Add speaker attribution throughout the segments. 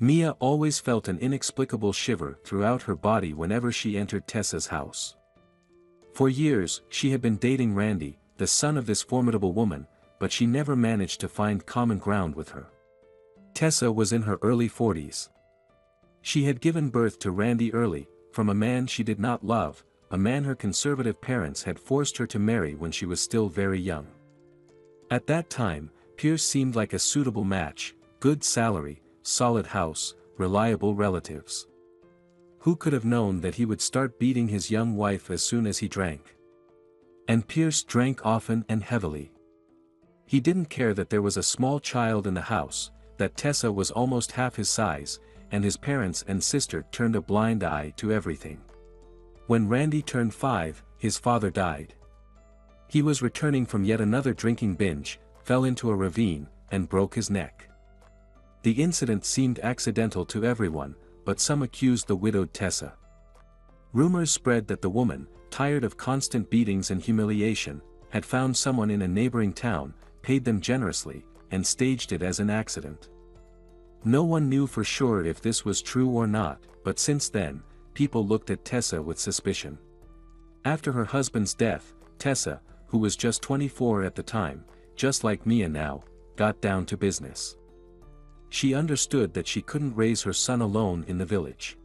Speaker 1: Mia always felt an inexplicable shiver throughout her body whenever she entered Tessa's house. For years, she had been dating Randy, the son of this formidable woman, but she never managed to find common ground with her. Tessa was in her early 40s. She had given birth to Randy early, from a man she did not love, a man her conservative parents had forced her to marry when she was still very young. At that time, Pierce seemed like a suitable match: good salary, solid house, reliable relatives. Who could have known that he would start beating his young wife as soon as he drank? And Pierce drank often and heavily. He didn't care that there was a small child in the house, that Tessa was almost half his size, and his parents and sister turned a blind eye to everything. When Randy turned 5, his father died. He was returning from yet another drinking binge, fell into a ravine, and broke his neck. The incident seemed accidental to everyone, but some accused the widowed Tessa. Rumors spread that the woman, tired of constant beatings and humiliation, had found someone in a neighboring town, paid them generously, and staged it as an accident. No one knew for sure if this was true or not, but since then, people looked at Tessa with suspicion. After her husband's death, Tessa, who was just 24 at the time, just like Mia now, got down to business. She understood that she couldn't raise her son alone in the village.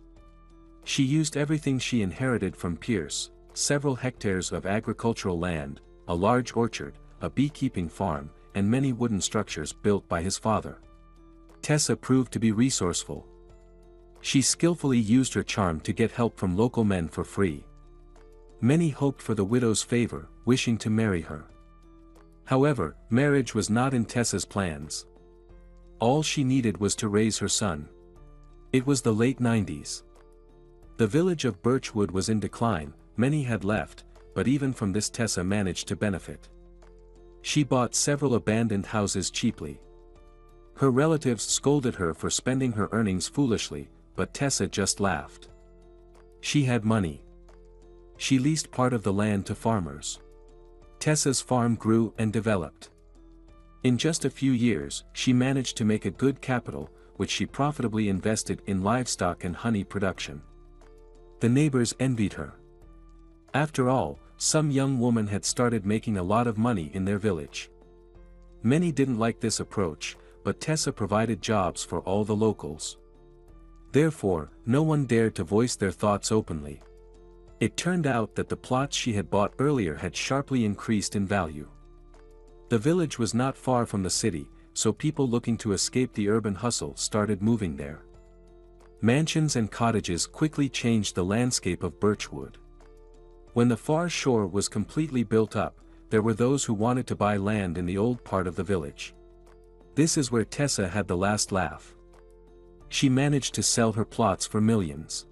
Speaker 1: She used everything she inherited from Pierce: several hectares of agricultural land, a large orchard, a beekeeping farm, and many wooden structures built by his father. Tessa proved to be resourceful. She skillfully used her charm to get help from local men for free. Many hoped for the widow's favor, wishing to marry her. However, marriage was not in Tessa's plans. All she needed was to raise her son. It was the late 90s. The village of Birchwood was in decline, many had left, but even from this Tessa managed to benefit. She bought several abandoned houses cheaply. Her relatives scolded her for spending her earnings foolishly, but Tessa just laughed. She had money. She leased part of the land to farmers. Tessa's farm grew and developed. In just a few years, she managed to make a good capital, which she profitably invested in livestock and honey production. The neighbors envied her. After all, some young woman had started making a lot of money in their village. Many didn't like this approach, but Tessa provided jobs for all the locals. Therefore, no one dared to voice their thoughts openly. It turned out that the plots she had bought earlier had sharply increased in value. The village was not far from the city, so people looking to escape the urban hustle started moving there. Mansions and cottages quickly changed the landscape of Birchwood. When the far shore was completely built up, there were those who wanted to buy land in the old part of the village. This is where Tessa had the last laugh. She managed to sell her plots for millions.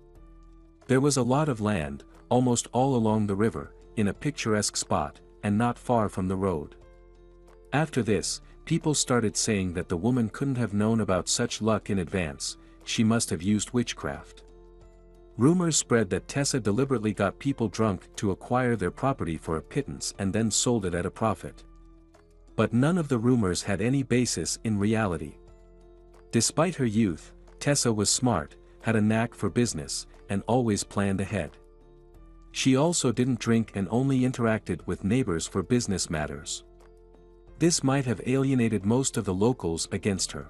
Speaker 1: There was a lot of land, almost all along the river, in a picturesque spot, and not far from the road. After this, people started saying that the woman couldn't have known about such luck in advance, she must have used witchcraft. Rumors spread that Tessa deliberately got people drunk to acquire their property for a pittance and then sold it at a profit. But none of the rumors had any basis in reality. Despite her youth, Tessa was smart, had a knack for business, and always planned ahead. She also didn't drink and only interacted with neighbors for business matters. This might have alienated most of the locals against her.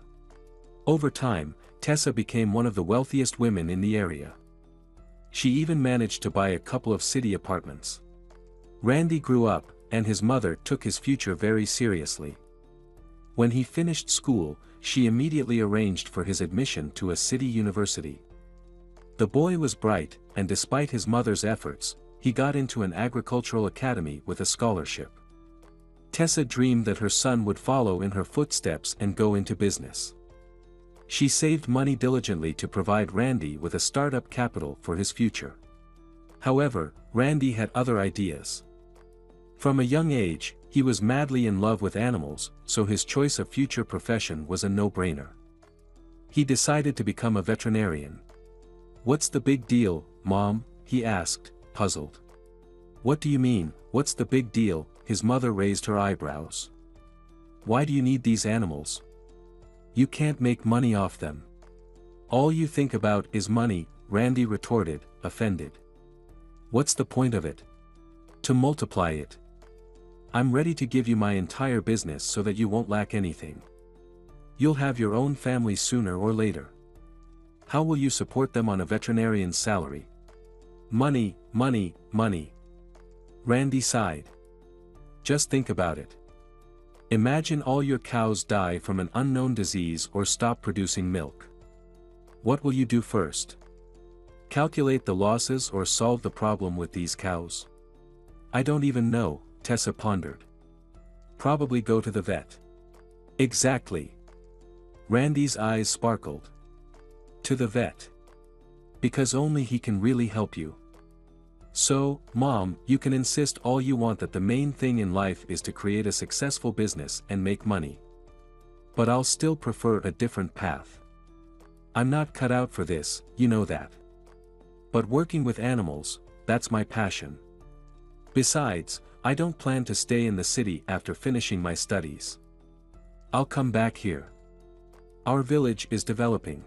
Speaker 1: Over time, Tessa became one of the wealthiest women in the area. She even managed to buy a couple of city apartments. Randy grew up, and his mother took his future very seriously. When he finished school, she immediately arranged for his admission to a city university. The boy was bright, and despite his mother's efforts, he got into an agricultural academy with a scholarship. Tessa dreamed that her son would follow in her footsteps and go into business. She saved money diligently to provide Randy with a startup capital for his future. However, Randy had other ideas. From a young age, he was madly in love with animals, so his choice of future profession was a no-brainer. He decided to become a veterinarian. "What's the big deal, Mom?" he asked, puzzled. "What do you mean, what's the big deal?" His mother raised her eyebrows. "Why do you need these animals? You can't make money off them. All you think about is money, Randy retorted, offended. What's the point of it? To multiply it. I'm ready to give you my entire business so that you won't lack anything. You'll have your own family sooner or later. How will you support them on a veterinarian's salary? Money, money, money. Randy sighed. Just think about it. Imagine all your cows die from an unknown disease or stop producing milk. What will you do first? Calculate the losses or solve the problem with these cows? I don't even know, Tessa pondered. Probably go to the vet. Exactly. Randy's eyes sparkled. To the vet. Because only he can really help you. So, Mom, you can insist all you want that the main thing in life is to create a successful business and make money. But I'll still prefer a different path. I'm not cut out for this, you know that. But working with animals, that's my passion. Besides, I don't plan to stay in the city after finishing my studies. I'll come back here. Our village is developing.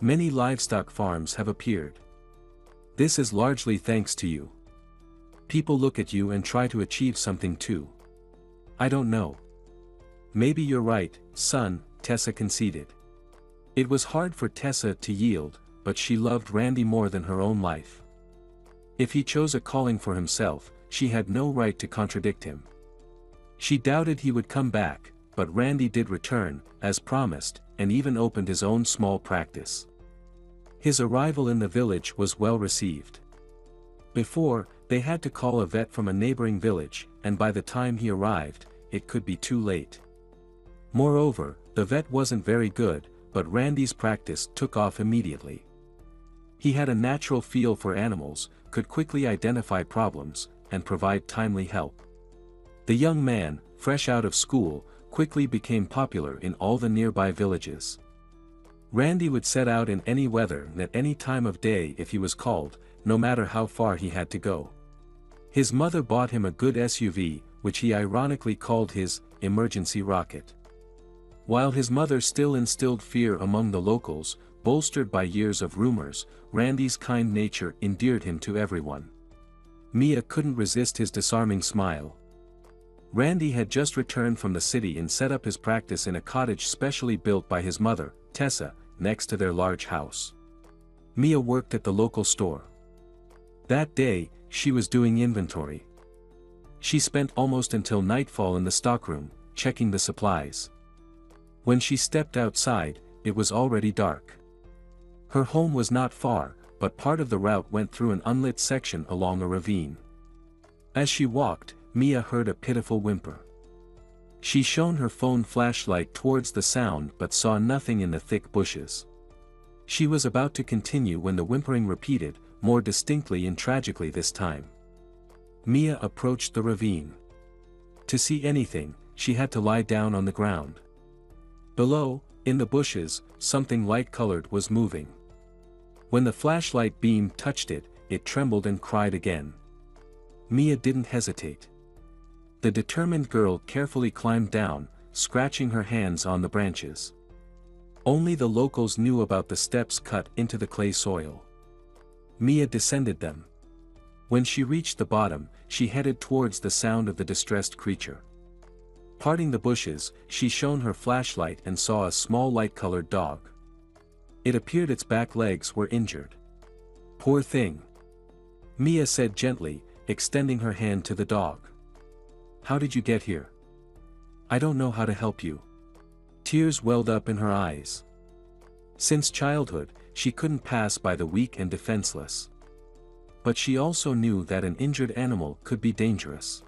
Speaker 1: Many livestock farms have appeared. This is largely thanks to you. People look at you and try to achieve something too. I don't know. Maybe you're right, son, Tessa conceded. It was hard for Tessa to yield, but she loved Randy more than her own life. If he chose a calling for himself, she had no right to contradict him. She doubted he would come back, but Randy did return, as promised, and even opened his own small practice. His arrival in the village was well received. Before, they had to call a vet from a neighboring village, and by the time he arrived, it could be too late. Moreover, the vet wasn't very good, but Randy's practice took off immediately. He had a natural feel for animals, could quickly identify problems, and provide timely help. The young man, fresh out of school, quickly became popular in all the nearby villages. Randy would set out in any weather and at any time of day if he was called, no matter how far he had to go. His mother bought him a good SUV, which he ironically called his emergency rocket. While his mother still instilled fear among the locals, bolstered by years of rumors, Randy's kind nature endeared him to everyone. Mia couldn't resist his disarming smile. Randy had just returned from the city and set up his practice in a cottage specially built by his mother, Tessa, next to their large house. Mia worked at the local store. That day, she was doing inventory. She spent almost until nightfall in the stockroom, checking the supplies. When she stepped outside, it was already dark. Her home was not far, but part of the route went through an unlit section along a ravine. As she walked, Mia heard a pitiful whimper. She shone her phone flashlight towards the sound but saw nothing in the thick bushes. She was about to continue when the whimpering repeated, more distinctly and tragically this time. Mia approached the ravine. To see anything, she had to lie down on the ground. Below, in the bushes, something light-colored was moving. When the flashlight beam touched it, it trembled and cried again. Mia didn't hesitate. The determined girl carefully climbed down, scratching her hands on the branches. Only the locals knew about the steps cut into the clay soil. Mia descended them. When she reached the bottom, she headed towards the sound of the distressed creature. Parting the bushes, she shone her flashlight and saw a small light-colored dog. It appeared its back legs were injured. Poor thing. Mia said gently, extending her hand to the dog. How did you get here? I don't know how to help you. Tears welled up in her eyes. Since childhood, she couldn't pass by the weak and defenseless. But she also knew that an injured animal could be dangerous.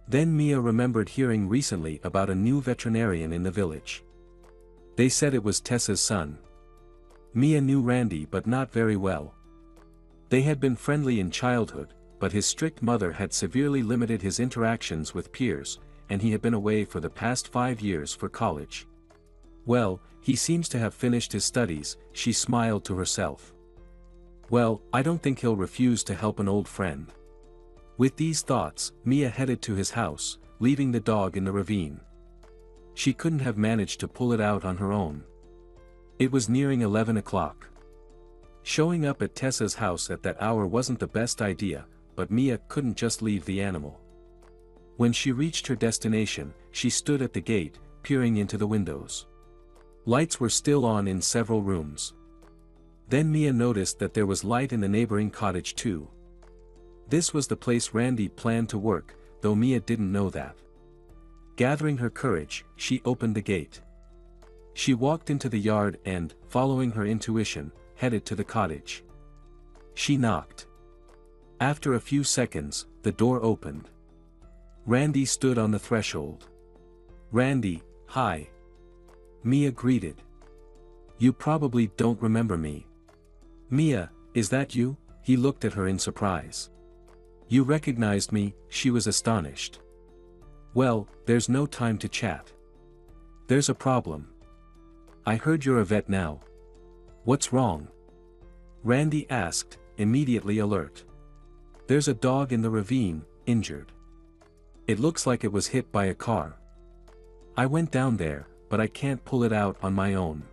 Speaker 1: Then Mia remembered hearing recently about a new veterinarian in the village. They said it was Tessa's son. Mia knew Randy but not very well. They had been friendly in childhood, but his strict mother had severely limited his interactions with peers, and he had been away for the past 5 years for college. Well, he seems to have finished his studies, she smiled to herself. Well, I don't think he'll refuse to help an old friend. With these thoughts, Mia headed to his house, leaving the dog in the ravine. She couldn't have managed to pull it out on her own. It was nearing 11 o'clock. Showing up at Tessa's house at that hour wasn't the best idea, but Mia couldn't just leave the animal. When she reached her destination, she stood at the gate, peering into the windows. Lights were still on in several rooms. Then Mia noticed that there was light in the neighboring cottage too. This was the place Randy planned to work, though Mia didn't know that. Gathering her courage, she opened the gate. She walked into the yard and, following her intuition, headed to the cottage. She knocked. After a few seconds, the door opened. Randy stood on the threshold. "Randy, hi." Mia greeted. "You probably don't remember me." "Mia, is that you?" He looked at her in surprise. "You recognized me," she was astonished. "Well, there's no time to chat. There's a problem. I heard you're a vet now. What's wrong?" Randy asked, immediately alert. "There's a dog in the ravine, injured. It looks like it was hit by a car. I went down there, but I can't pull it out on my own.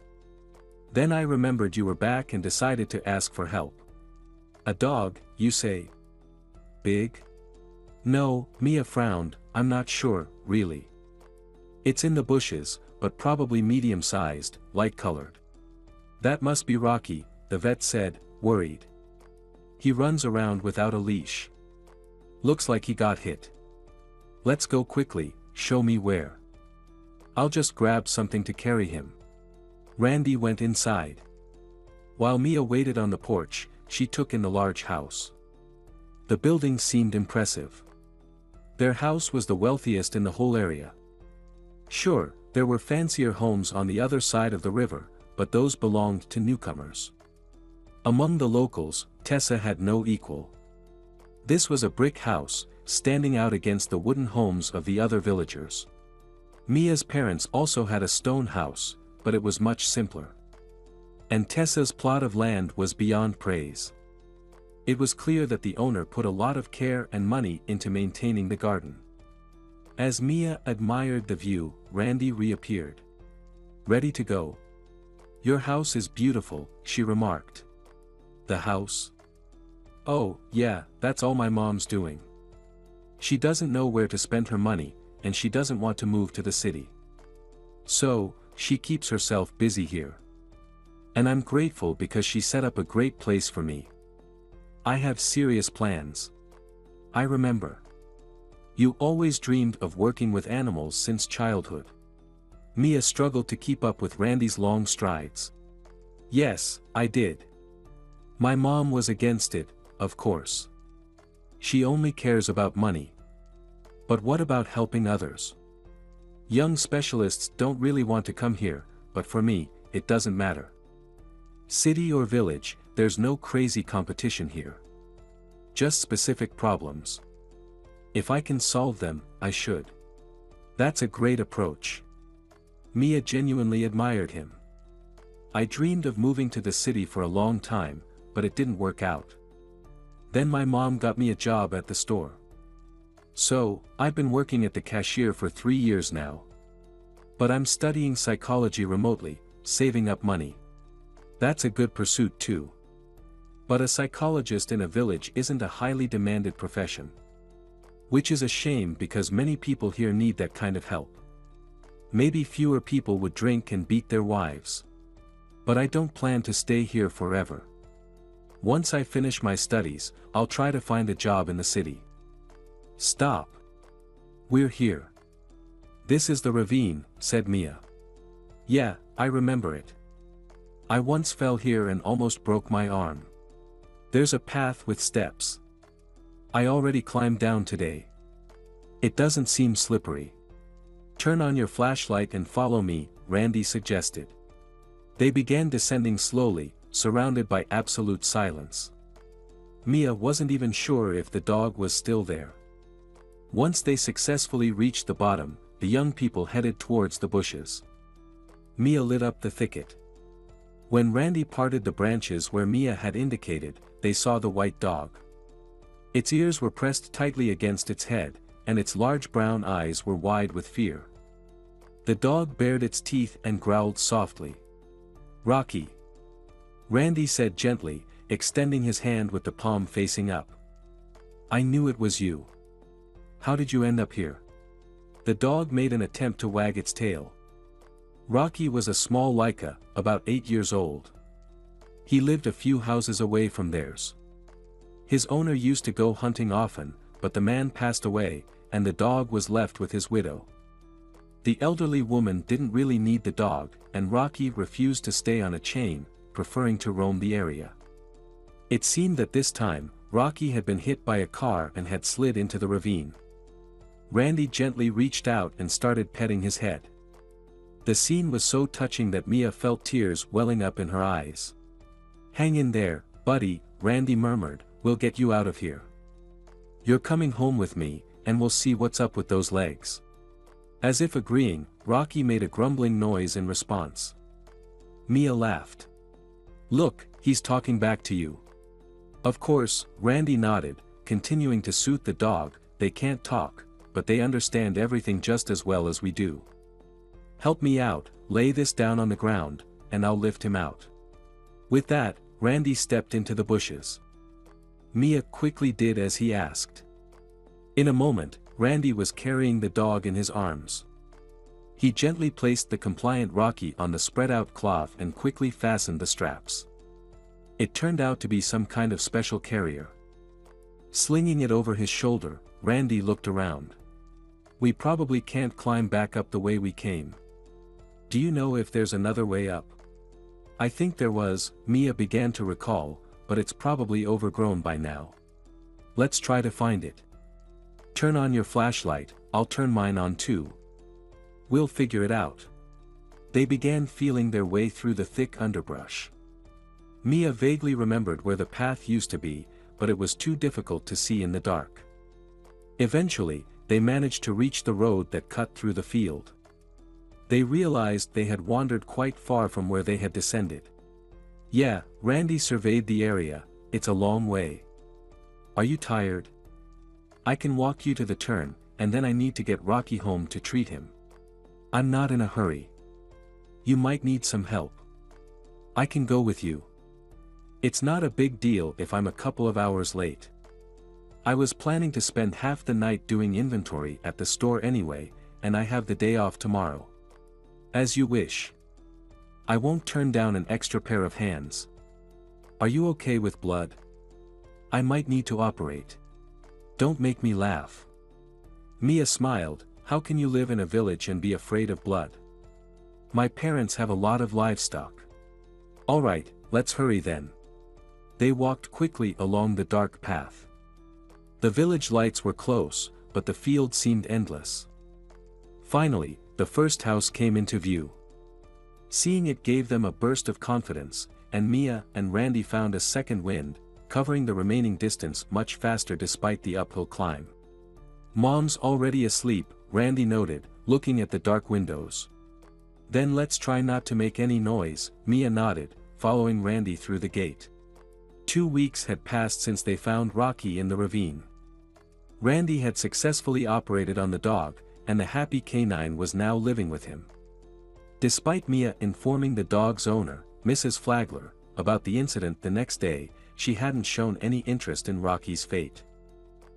Speaker 1: Then I remembered you were back and decided to ask for help." "A dog, you say? Big?" "No," Mia frowned, "I'm not sure, really. It's in the bushes, but probably medium-sized, light-colored." "That must be Rocky," the vet said, worried. "He runs around without a leash. Looks like he got hit. Let's go quickly, show me where. I'll just grab something to carry him." Randy went inside. While Mia waited on the porch, she took in the large house. The building seemed impressive. Their house was the wealthiest in the whole area. Sure, there were fancier homes on the other side of the river, but those belonged to newcomers. Among the locals, Tessa had no equal. This was a brick house, standing out against the wooden homes of the other villagers. Mia's parents also had a stone house, but it was much simpler. And Tessa's plot of land was beyond praise. It was clear that the owner put a lot of care and money into maintaining the garden. As Mia admired the view, Randy reappeared. "Ready to go?" "Your house is beautiful," she remarked. "The house? Oh, yeah, that's all my mom's doing. She doesn't know where to spend her money, and she doesn't want to move to the city. So, she keeps herself busy here. And I'm grateful because she set up a great place for me. I have serious plans. I remember. You always dreamed of working with animals since childhood." Mia struggled to keep up with Randy's long strides. "Yes, I did. My mom was against it, of course. She only cares about money. But what about helping others? Young specialists don't really want to come here, but for me, it doesn't matter. City or village, there's no crazy competition here. Just specific problems. If I can solve them, I should." "That's a great approach." Mia genuinely admired him. "I dreamed of moving to the city for a long time, but it didn't work out. Then my mom got me a job at the store. So, I've been working at the cashier for 3 years now. But I'm studying psychology remotely, saving up money. That's a good pursuit too. But a psychologist in a village isn't a highly demanded profession. Which is a shame because many people here need that kind of help. Maybe fewer people would drink and beat their wives. But I don't plan to stay here forever. Once I finish my studies, I'll try to find a job in the city." "Stop. We're here. This is the ravine," said Mia. "Yeah, I remember it. I once fell here and almost broke my arm. There's a path with steps. I already climbed down today. It doesn't seem slippery. Turn on your flashlight and follow me," Randy suggested. They began descending slowly, surrounded by absolute silence. Mia wasn't even sure if the dog was still there. Once they successfully reached the bottom, the young people headed towards the bushes. Mia lit up the thicket. When Randy parted the branches where Mia had indicated, they saw the white dog. Its ears were pressed tightly against its head, and its large brown eyes were wide with fear. The dog bared its teeth and growled softly. Rocky. Randy said gently, extending his hand with the palm facing up. I knew it was you. How did you end up here? The dog made an attempt to wag its tail. Rocky was a small Laika, about 8 years old. He lived a few houses away from theirs. His owner used to go hunting often, but the man passed away, and the dog was left with his widow. The elderly woman didn't really need the dog, and Rocky refused to stay on a chain, preferring to roam the area. It seemed that this time, Rocky had been hit by a car and had slid into the ravine. Randy gently reached out and started petting his head. The scene was so touching that Mia felt tears welling up in her eyes. Hang in there, buddy, Randy murmured, we'll get you out of here. You're coming home with me, and we'll see what's up with those legs. As if agreeing, Rocky made a grumbling noise in response. Mia laughed. Look, he's talking back to you. Of course, Randy nodded, continuing to soothe the dog. They can't talk, but they understand everything just as well as we do. Help me out, lay this down on the ground, and I'll lift him out. With that, Randy stepped into the bushes. Mia quickly did as he asked. In a moment, Randy was carrying the dog in his arms. He gently placed the compliant Rocky on the spread-out cloth and quickly fastened the straps. It turned out to be some kind of special carrier. Slinging it over his shoulder, Randy looked around. We probably can't climb back up the way we came. Do you know if there's another way up? I think there was, Mia began to recall, but it's probably overgrown by now. Let's try to find it. Turn on your flashlight, I'll turn mine on too. We'll figure it out. They began feeling their way through the thick underbrush. Mia vaguely remembered where the path used to be, but it was too difficult to see in the dark. Eventually, they managed to reach the road that cut through the field. They realized they had wandered quite far from where they had descended. Yeah, Randy surveyed the area, it's a long way. Are you tired? I can walk you to the turn, and then I need to get Rocky home to treat him. I'm not in a hurry. You might need some help. I can go with you. It's not a big deal if I'm a couple of hours late. I was planning to spend half the night doing inventory at the store anyway, and I have the day off tomorrow. As you wish. I won't turn down an extra pair of hands. Are you okay with blood? I might need to operate. Don't make me laugh. Mia smiled. How can you live in a village and be afraid of blood? My parents have a lot of livestock. Alright, let's hurry then. They walked quickly along the dark path. The village lights were close, but the field seemed endless. Finally, the first house came into view. Seeing it gave them a burst of confidence, and Mia and Randy found a second wind, covering the remaining distance much faster despite the uphill climb. Mom's already asleep, Randy noted, looking at the dark windows. Then let's try not to make any noise, Mia nodded, following Randy through the gate. 2 weeks had passed since they found Rocky in the ravine. Randy had successfully operated on the dog, and the happy canine was now living with him. Despite Mia informing the dog's owner, Mrs. Flagler, about the incident the next day, she hadn't shown any interest in Rocky's fate.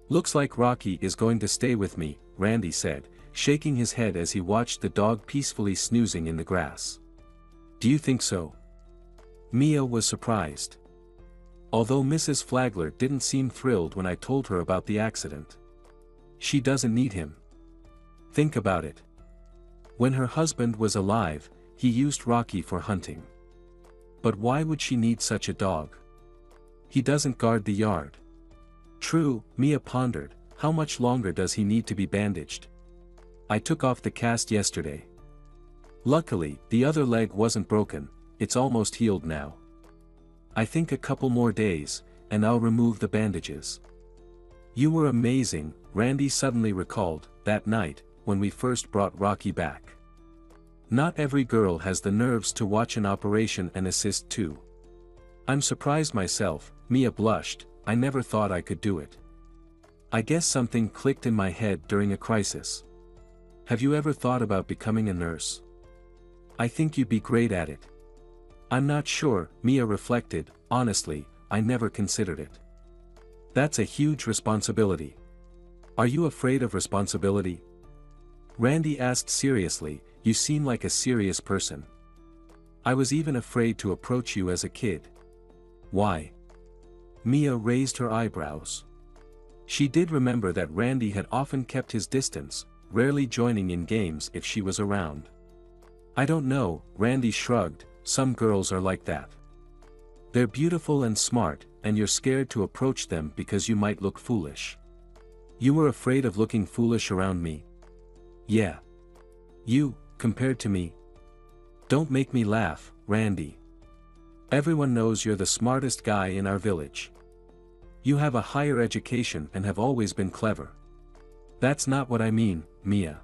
Speaker 1: Looks like Rocky is going to stay with me, Randy said, shaking his head as he watched the dog peacefully snoozing in the grass. Do you think so? Mia was surprised. Although Mrs. Flagler didn't seem thrilled when I told her about the accident. She doesn't need him. Think about it. When her husband was alive, he used Rocky for hunting. But why would she need such a dog? He doesn't guard the yard. True, Mia pondered, how much longer does he need to be bandaged? I took off the cast yesterday. Luckily, the other leg wasn't broken, it's almost healed now. I think a couple more days, and I'll remove the bandages. You were amazing, Randy suddenly recalled, that night, when we first brought Rocky back. Not every girl has the nerves to watch an operation and assist too. I'm surprised myself, Mia blushed, I never thought I could do it. I guess something clicked in my head during a crisis. Have you ever thought about becoming a nurse? I think you'd be great at it. I'm not sure, Mia reflected. Honestly, I never considered it. That's a huge responsibility. Are you afraid of responsibility? Randy asked seriously. You seem like a serious person. I was even afraid to approach you as a kid. Why? Mia raised her eyebrows. She did remember that Randy had often kept his distance, rarely joining in games if she was around. I don't know, Randy shrugged. Some girls are like that. They're beautiful and smart, and you're scared to approach them because you might look foolish. You were afraid of looking foolish around me? Yeah. You, compared to me? Don't make me laugh, Randy. Everyone knows you're the smartest guy in our village. You have a higher education and have always been clever. That's not what I mean, Mia.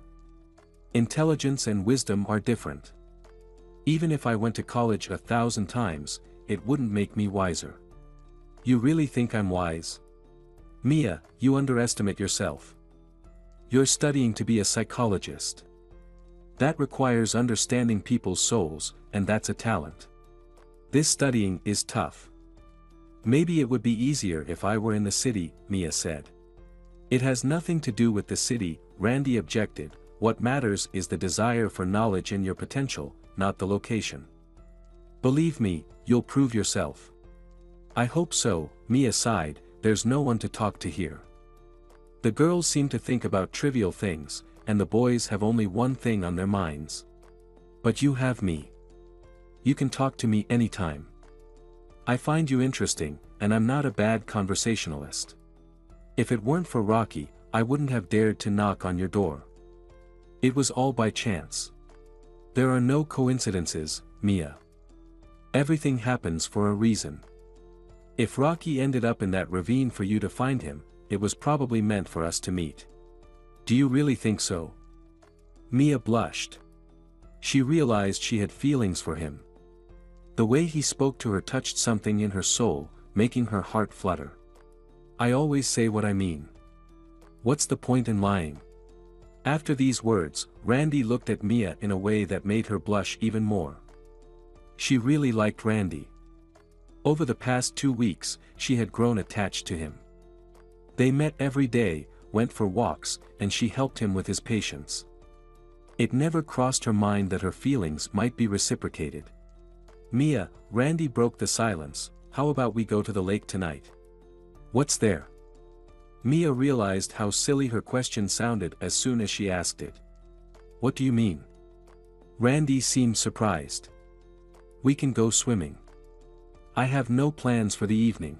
Speaker 1: Intelligence and wisdom are different. Even if I went to college 1,000 times, it wouldn't make me wiser. You really think I'm wise? Mia, you underestimate yourself. You're studying to be a psychologist. That requires understanding people's souls, and that's a talent. This studying is tough. Maybe it would be easier if I were in the city, Mia said. It has nothing to do with the city, Randy objected. What matters is the desire for knowledge and your potential, not the location. Believe me, you'll prove yourself. I hope so, Mia sighed. There's no one to talk to here. The girls seem to think about trivial things, and the boys have only one thing on their minds. But you have me. You can talk to me anytime. I find you interesting, and I'm not a bad conversationalist. If it weren't for Rocky, I wouldn't have dared to knock on your door. It was all by chance. There are no coincidences, Mia. Everything happens for a reason. If Rocky ended up in that ravine for you to find him, it was probably meant for us to meet. Do you really think so? Mia blushed. She realized she had feelings for him. The way he spoke to her touched something in her soul, making her heart flutter. I always say what I mean. What's the point in lying? After these words, Randy looked at Mia in a way that made her blush even more. She really liked Randy. Over the past 2 weeks, she had grown attached to him. They met every day, went for walks, and she helped him with his patients. It never crossed her mind that her feelings might be reciprocated. Mia, Randy broke the silence. How about we go to the lake tonight? What's there? Mia realized how silly her question sounded as soon as she asked it. What do you mean? Randy seemed surprised. We can go swimming. I have no plans for the evening.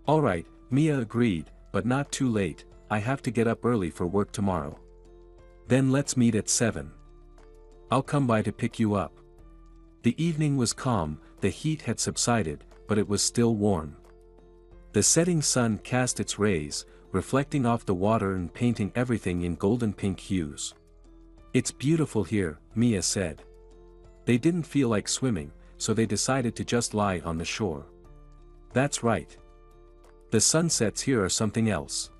Speaker 1: All right, Mia agreed, but not too late. I have to get up early for work tomorrow. Then let's meet at 7. I'll come by to pick you up. The evening was calm, the heat had subsided, but it was still warm. The setting sun cast its rays, reflecting off the water and painting everything in golden pink hues. It's beautiful here, Mia said. They didn't feel like swimming, so they decided to just lie on the shore. That's right. The sunsets here are something else.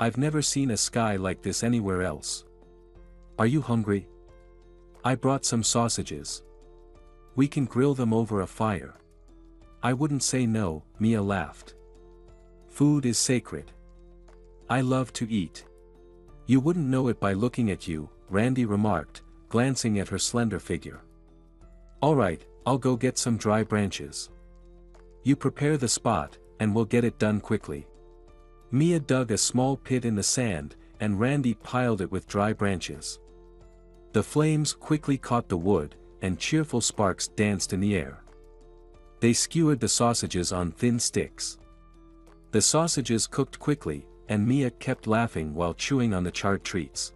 Speaker 1: I've never seen a sky like this anywhere else. Are you hungry? I brought some sausages. We can grill them over a fire. I wouldn't say no, Mia laughed. Food is sacred. I love to eat. You wouldn't know it by looking at you, Randy remarked, glancing at her slender figure. All right, I'll go get some dry branches. You prepare the spot, and we'll get it done quickly. Mia dug a small pit in the sand, and Randy piled it with dry branches. The flames quickly caught the wood, and cheerful sparks danced in the air. They skewered the sausages on thin sticks. The sausages cooked quickly, and Mia kept laughing while chewing on the charred treats.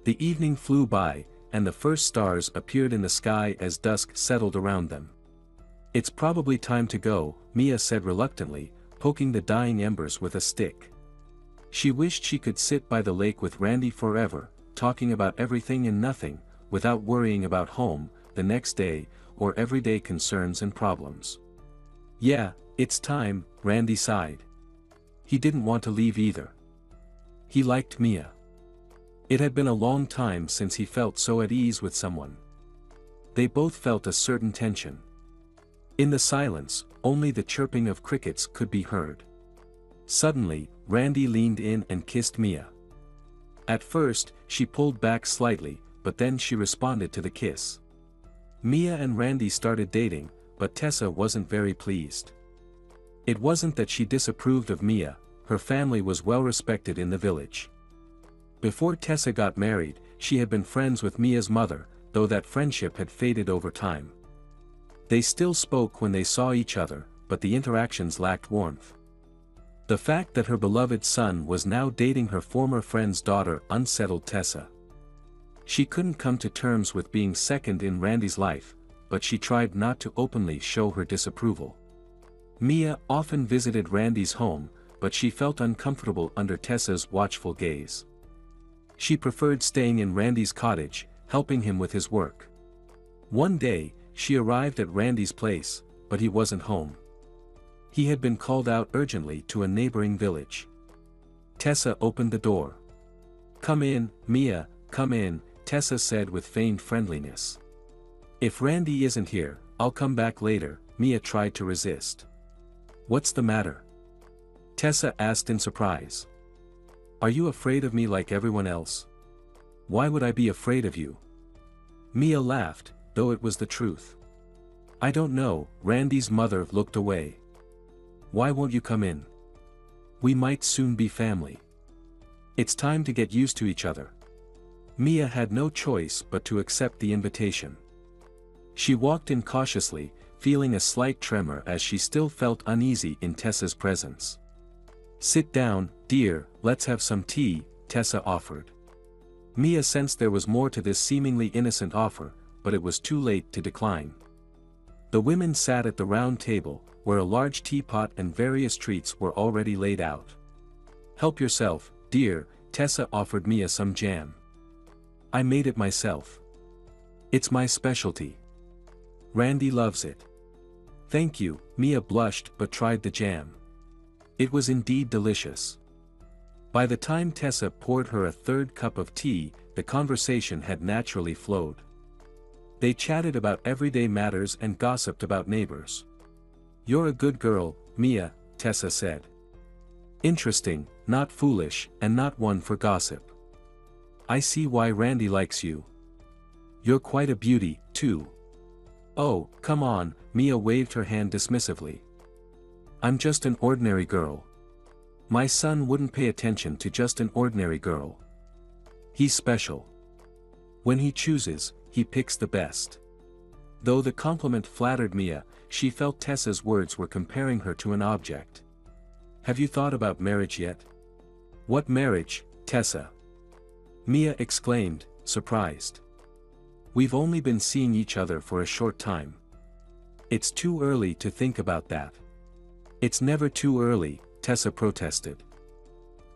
Speaker 1: The evening flew by, and the first stars appeared in the sky as dusk settled around them. It's probably time to go, Mia said reluctantly, poking the dying embers with a stick. She wished she could sit by the lake with Randy forever, talking about everything and nothing, without worrying about home, the next day, or everyday concerns and problems. Yeah, it's time, Randy sighed. He didn't want to leave either. He liked Mia. It had been a long time since he felt so at ease with someone. They both felt a certain tension. In the silence, only the chirping of crickets could be heard. Suddenly, Randy leaned in and kissed Mia. At first, she pulled back slightly, but then she responded to the kiss. Mia and Randy started dating, but Tessa wasn't very pleased. It wasn't that she disapproved of Mia, her family was well respected in the village. Before Tessa got married, she had been friends with Mia's mother, though that friendship had faded over time. They still spoke when they saw each other, but the interactions lacked warmth. The fact that her beloved son was now dating her former friend's daughter unsettled Tessa. She couldn't come to terms with being second in Randy's life, but she tried not to openly show her disapproval. Mia often visited Randy's home, but she felt uncomfortable under Tessa's watchful gaze. She preferred staying in Randy's cottage, helping him with his work. One day, she arrived at Randy's place, but he wasn't home. He had been called out urgently to a neighboring village. Tessa opened the door. "Come in, Mia, come in," Tessa said with feigned friendliness. "If Randy isn't here, I'll come back later," Mia tried to resist. "What's the matter?" Tessa asked in surprise. "Are you afraid of me like everyone else? Why would I be afraid of you?" Mia laughed, though it was the truth. "I don't know," Randy's mother looked away. "Why won't you come in? We might soon be family. It's time to get used to each other." Mia had no choice but to accept the invitation. She walked in cautiously, feeling a slight tremor as she still felt uneasy in Tessa's presence. "Sit down, dear, let's have some tea," Tessa offered. Mia sensed there was more to this seemingly innocent offer, but it was too late to decline. The women sat at the round table, where a large teapot and various treats were already laid out. "Help yourself, dear," Tessa offered Mia some jam. "I made it myself. It's my specialty. Randy loves it." "Thank you," Mia blushed but tried the jam. It was indeed delicious. By the time Tessa poured her a third cup of tea, the conversation had naturally flowed. They chatted about everyday matters and gossiped about neighbors. "You're a good girl, Mia," Tessa said. "Interesting, not foolish, and not one for gossip. I see why Randy likes you. You're quite a beauty, too." "Oh, come on," Mia waved her hand dismissively. "I'm just an ordinary girl. My son wouldn't pay attention to just an ordinary girl. He's special. When he chooses, he picks the best." Though the compliment flattered Mia, she felt Tessa's words were comparing her to an object. "Have you thought about marriage yet?" "What marriage, Tessa?" Mia exclaimed, surprised. "We've only been seeing each other for a short time. It's too early to think about that." "It's never too early," Tessa protested.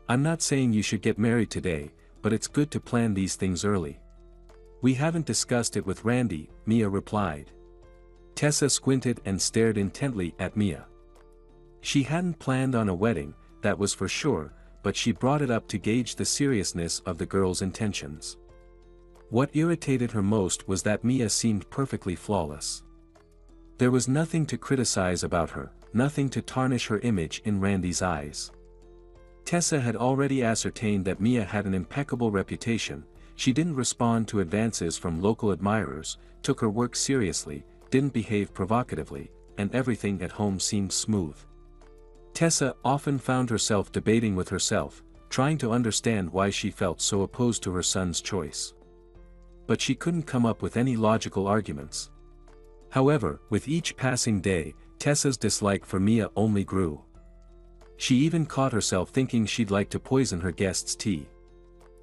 Speaker 1: "I'm not saying you should get married today, but it's good to plan these things early." "We haven't discussed it with Randy," Mia replied. Tessa squinted and stared intently at Mia. She hadn't planned on a wedding, that was for sure, but she brought it up to gauge the seriousness of the girl's intentions. What irritated her most was that Mia seemed perfectly flawless. There was nothing to criticize about her, nothing to tarnish her image in Randy's eyes. Tessa had already ascertained that Mia had an impeccable reputation. She didn't respond to advances from local admirers, took her work seriously, didn't behave provocatively, and everything at home seemed smooth. Tessa often found herself debating with herself, trying to understand why she felt so opposed to her son's choice. But she couldn't come up with any logical arguments. However, with each passing day, Tessa's dislike for Mia only grew. She even caught herself thinking she'd like to poison her guest's tea.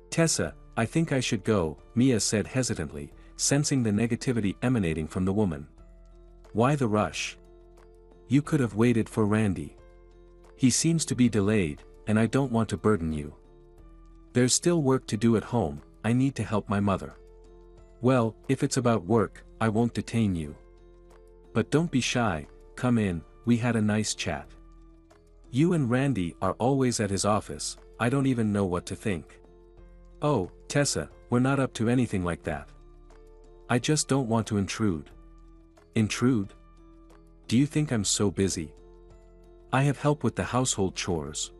Speaker 1: "Tessa, I think I should go," Mia said hesitantly, sensing the negativity emanating from the woman. "Why the rush? You could have waited for Randy. He seems to be delayed, and I don't want to burden you. There's still work to do at home, I need to help my mother." "Well, if it's about work, I won't detain you. But don't be shy, come in, we had a nice chat. You and Randy are always at his office, I don't even know what to think." "Oh, Tessa, we're not up to anything like that. I just don't want to intrude." "Intrude? Do you think I'm so busy? I have help with the household chores.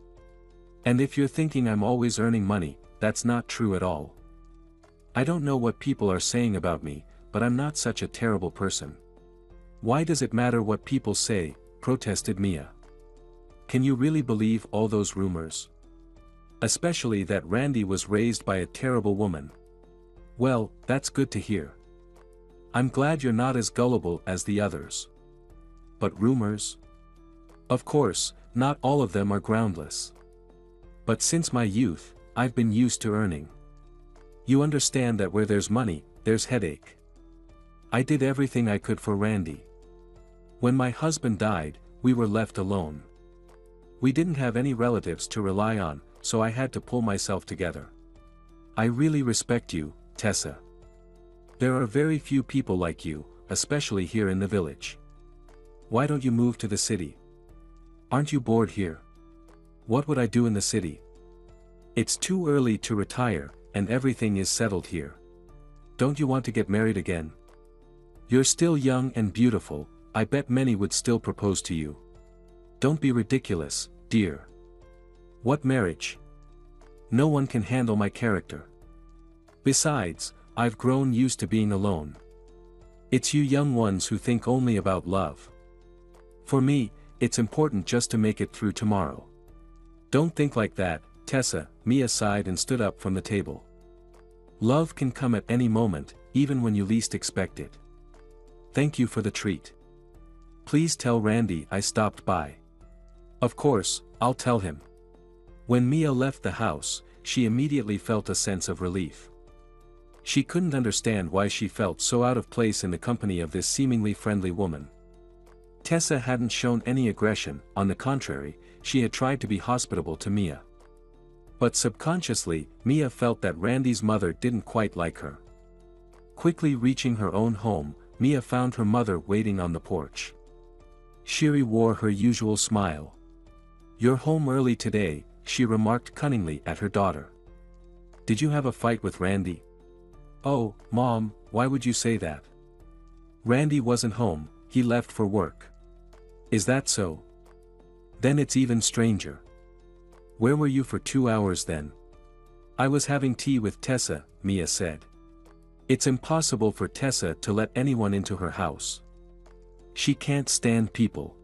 Speaker 1: And if you're thinking I'm always earning money, that's not true at all. I don't know what people are saying about me, but I'm not such a terrible person. Why does it matter what people say? Protested Mia. Can you really believe all those rumors? Especially that Randy was raised by a terrible woman. Well, that's good to hear. I'm glad you're not as gullible as the others. But rumors? Of course, not all of them are groundless. But since my youth, I've been used to earning. You understand that where there's money, there's headache. I did everything I could for Randy. When my husband died, we were left alone. We didn't have any relatives to rely on, so I had to pull myself together. I really respect you, Tessa. There are very few people like you, especially here in the village. Why don't you move to the city? Aren't you bored here? What would I do in the city? It's too early to retire, and everything is settled here. Don't you want to get married again? You're still young and beautiful, I bet many would still propose to you. Don't be ridiculous, dear. What marriage? No one can handle my character. Besides, I've grown used to being alone. It's you young ones who think only about love. For me, it's important just to make it through tomorrow. Don't think like that, Tessa. Mia sighed and stood up from the table. Love can come at any moment, even when you least expect it. Thank you for the treat. Please tell Randy I stopped by. Of course, I'll tell him. When Mia left the house, she immediately felt a sense of relief. She couldn't understand why she felt so out of place in the company of this seemingly friendly woman. Tessa hadn't shown any aggression, on the contrary, she had tried to be hospitable to Mia. But subconsciously, Mia felt that Randy's mother didn't quite like her. Quickly reaching her own home, Mia found her mother waiting on the porch. Shiri wore her usual smile. You're home early today, she remarked cunningly at her daughter. Did you have a fight with Randy? Oh, Mom, why would you say that? Randy wasn't home, he left for work. Is that so? Then it's even stranger. Where were you for 2 hours then? I was having tea with Tessa, Mia said. It's impossible for Tessa to let anyone into her house. She can't stand people.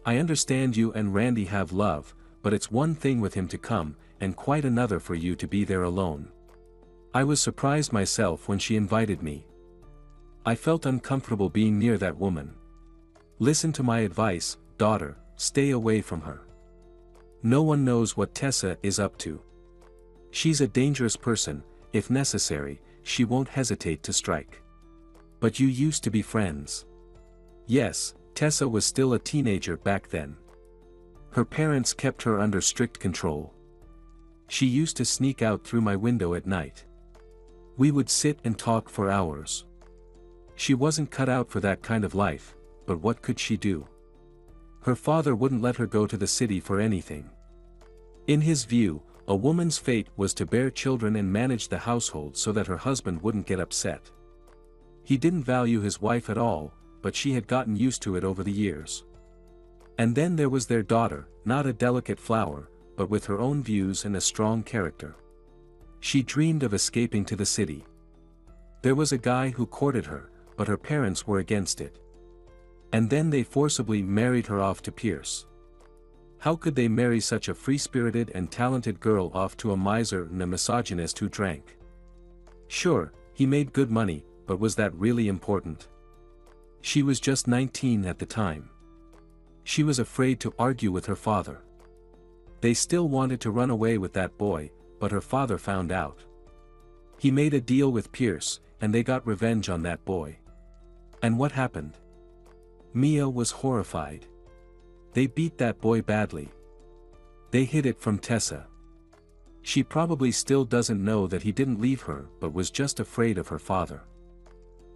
Speaker 1: I understand you and Randy have love, but it's one thing with him to come, and quite another for you to be there alone. I was surprised myself when she invited me. I felt uncomfortable being near that woman. Listen to my advice, daughter, stay away from her. No one knows what Tessa is up to. She's a dangerous person, if necessary, she won't hesitate to strike. But you used to be friends. Yes, Tessa was still a teenager back then. Her parents kept her under strict control. She used to sneak out through my window at night. We would sit and talk for hours. She wasn't cut out for that kind of life, but what could she do? Her father wouldn't let her go to the city for anything. In his view, a woman's fate was to bear children and manage the household so that her husband wouldn't get upset. He didn't value his wife at all, but she had gotten used to it over the years. And then there was their daughter, not a delicate flower, but with her own views and a strong character. She dreamed of escaping to the city. There was a guy who courted her, but her parents were against it. And then they forcibly married her off to Pierce. How could they marry such a free-spirited and talented girl off to a miser and a misogynist who drank? Sure, he made good money, but was that really important? She was just 19 at the time. She was afraid to argue with her father. They still wanted to run away with that boy, but her father found out. He made a deal with Pierce, and they got revenge on that boy. And what happened? Mia was horrified. They beat that boy badly. They hid it from Tessa. She probably still doesn't know that he didn't leave her but was just afraid of her father.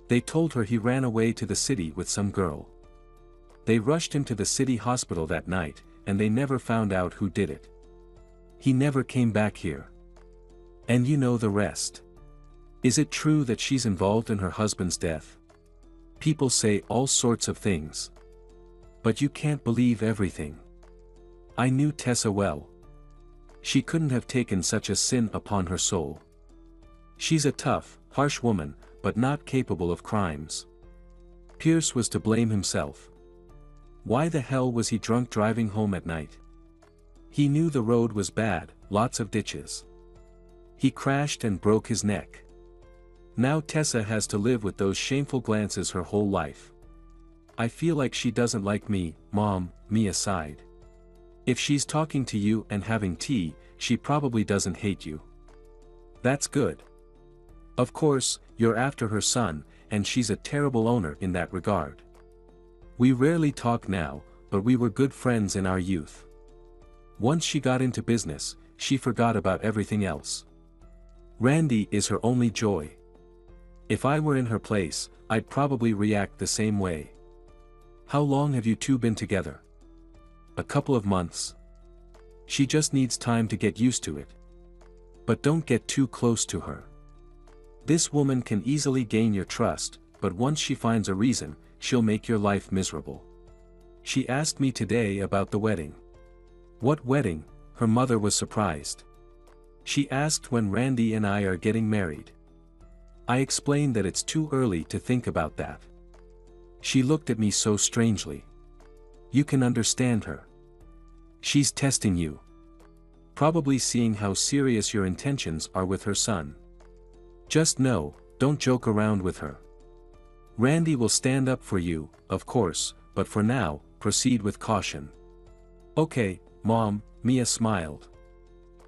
Speaker 1: They told her he ran away to the city with some girl. They rushed him to the city hospital that night, and they never found out who did it. He never came back here. And you know the rest. Is it true that she's involved in her husband's death? People say all sorts of things. But you can't believe everything. I knew Tessa well. She couldn't have taken such a sin upon her soul. She's a tough, harsh woman, but not capable of crimes. Pierce was to blame himself. Why the hell was he drunk driving home at night? He knew the road was bad, lots of ditches. He crashed and broke his neck. Now Tessa has to live with those shameful glances her whole life. I feel like she doesn't like me, Mom, Mia sighed. If she's talking to you and having tea, she probably doesn't hate you. That's good. Of course, you're after her son, and she's a terrible owner in that regard. We rarely talk now, but we were good friends in our youth. Once she got into business, she forgot about everything else. Randy is her only joy. If I were in her place, I'd probably react the same way. How long have you two been together? A couple of months. She just needs time to get used to it. But don't get too close to her. This woman can easily gain your trust, but once she finds a reason, she'll make your life miserable. She asked me today about the wedding. What wedding? Her mother was surprised. She asked when Randy and I are getting married. I explained that it's too early to think about that. She looked at me so strangely. You can understand her. She's testing you. Probably seeing how serious your intentions are with her son. Just know, don't joke around with her. Randy will stand up for you, of course, but for now, proceed with caution. Okay, Mom, Mia smiled.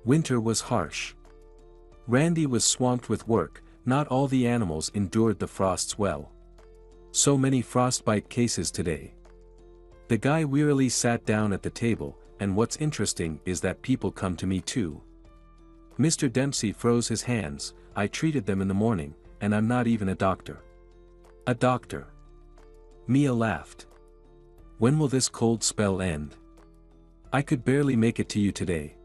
Speaker 1: Winter was harsh. Randy was swamped with work, not all the animals endured the frosts well. So many frostbite cases today. The guy wearily sat down at the table, and what's interesting is that people come to me too. Mr. Dempsey froze his hands. I treated them in the morning, and I'm not even a doctor. A doctor. Mia laughed. When will this cold spell end? I could barely make it to you today.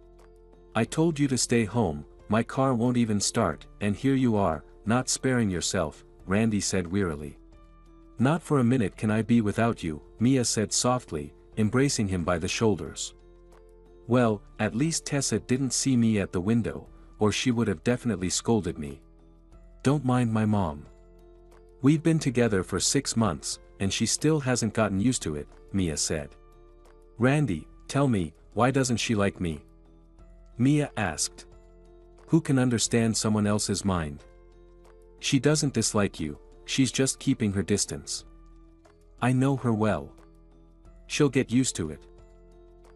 Speaker 1: I told you to stay home, my car won't even start, and here you are, not sparing yourself, Randy said wearily. Not for a minute can I be without you, Mia said softly, embracing him by the shoulders. Well, at least Tessa didn't see me at the window, or she would have definitely scolded me. Don't mind my mom. We've been together for 6 months, and she still hasn't gotten used to it, Mia said. Randy, tell me, why doesn't she like me? Mia asked. Who can understand someone else's mind? She doesn't dislike you, she's just keeping her distance. I know her well. She'll get used to it.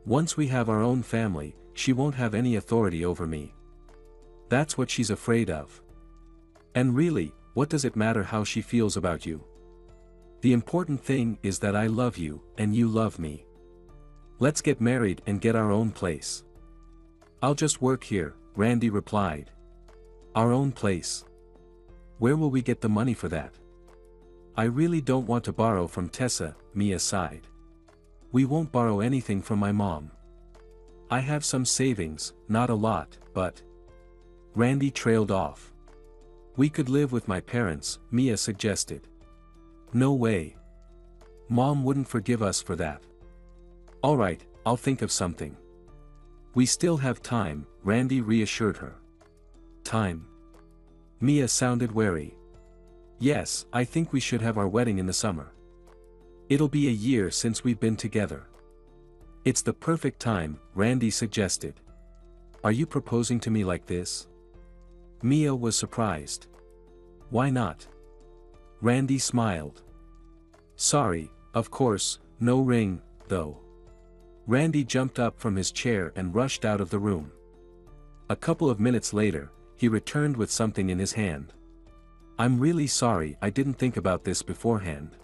Speaker 1: Once we have our own family, she won't have any authority over me. That's what she's afraid of. And really, what does it matter how she feels about you? The important thing is that I love you, and you love me. Let's get married and get our own place. I'll just work here, Randy replied. Our own place? Where will we get the money for that? I really don't want to borrow from Tessa, Mia sighed. We won't borrow anything from my mom. I have some savings, not a lot, but... Randy trailed off. We could live with my parents, Mia suggested. No way. Mom wouldn't forgive us for that. Alright, I'll think of something. We still have time, Randy reassured her. Time? Mia sounded wary. Yes, I think we should have our wedding in the summer. It'll be a year since we've been together. It's the perfect time, Randy suggested. Are you proposing to me like this? Mia was surprised. Why not? Randy smiled. Sorry, of course, no ring, though. Randy jumped up from his chair and rushed out of the room. A couple of minutes later, he returned with something in his hand. I'm really sorry I didn't think about this beforehand.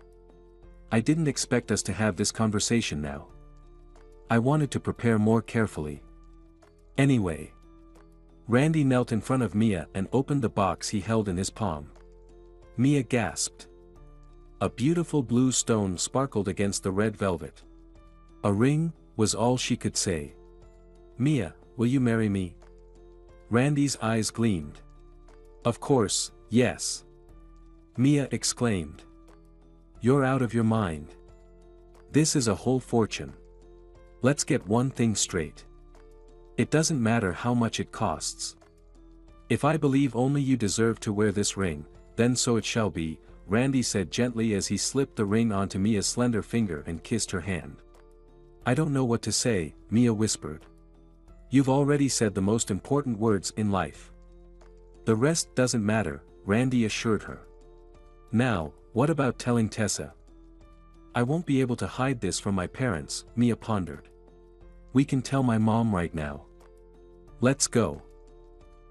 Speaker 1: I didn't expect us to have this conversation now. I wanted to prepare more carefully. Anyway. Randy knelt in front of Mia and opened the box he held in his palm. Mia gasped. A beautiful blue stone sparkled against the red velvet. A ring, was all she could say. Mia, will you marry me? Randy's eyes gleamed. Of course, yes. Mia exclaimed. You're out of your mind. This is a whole fortune. Let's get one thing straight. It doesn't matter how much it costs. If I believe only you deserve to wear this ring, then so it shall be, Randy said gently as he slipped the ring onto Mia's slender finger and kissed her hand. I don't know what to say, Mia whispered. You've already said the most important words in life. The rest doesn't matter, Randy assured her. Now, what about telling Tessa? I won't be able to hide this from my parents, Mia pondered. We can tell my mom right now. Let's go.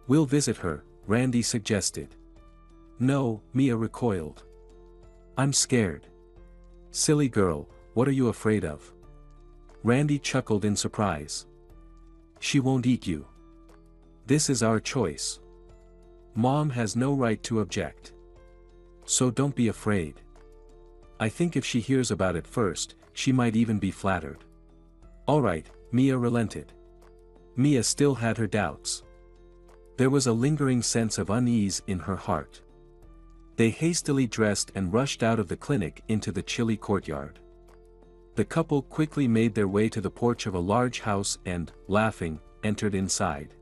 Speaker 1: We'll visit her, Randy suggested. No, Mia recoiled. I'm scared. Silly girl, what are you afraid of? Randy chuckled in surprise. She won't eat you. This is our choice. Mom has no right to object. So don't be afraid. I think if she hears about it first, she might even be flattered. Alright, Mia relented. Mia still had her doubts. There was a lingering sense of unease in her heart. They hastily dressed and rushed out of the clinic into the chilly courtyard. The couple quickly made their way to the porch of a large house and, laughing, entered inside.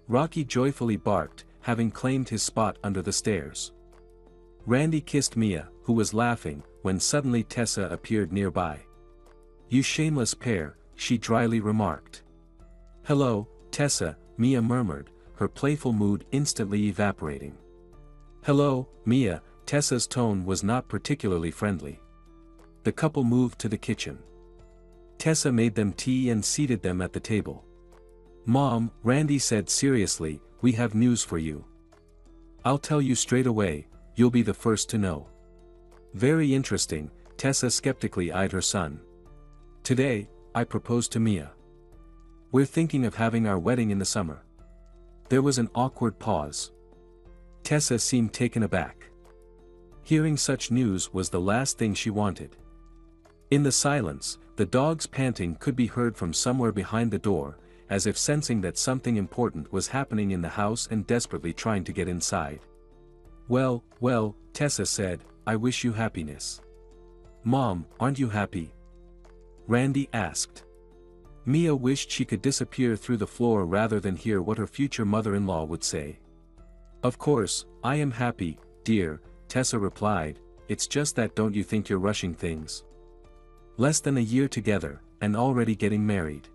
Speaker 1: Rocky joyfully barked, having claimed his spot under the stairs. Randy kissed Mia, who was laughing, when suddenly Tessa appeared nearby. You shameless pair, she dryly remarked. Hello, Tessa, Mia murmured, her playful mood instantly evaporating. Hello, Mia, Tessa's tone was not particularly friendly. The couple moved to the kitchen. Tessa made them tea and seated them at the table. Mom, Randy said seriously, we have news for you. I'll tell you straight away, you'll be the first to know. Very interesting, Tessa skeptically eyed her son. Today, I proposed to Mia. We're thinking of having our wedding in the summer. There was an awkward pause. Tessa seemed taken aback. Hearing such news was the last thing she wanted. In the silence, the dog's panting could be heard from somewhere behind the door, as if sensing that something important was happening in the house and desperately trying to get inside. Well, Tessa said, I wish you happiness. Mom, aren't you happy? Randy asked. Mia wished she could disappear through the floor rather than hear what her future mother-in-law would say. Of course, I am happy, dear, Tessa replied, it's just that don't you think you're rushing things? Less than a year together, and already getting married.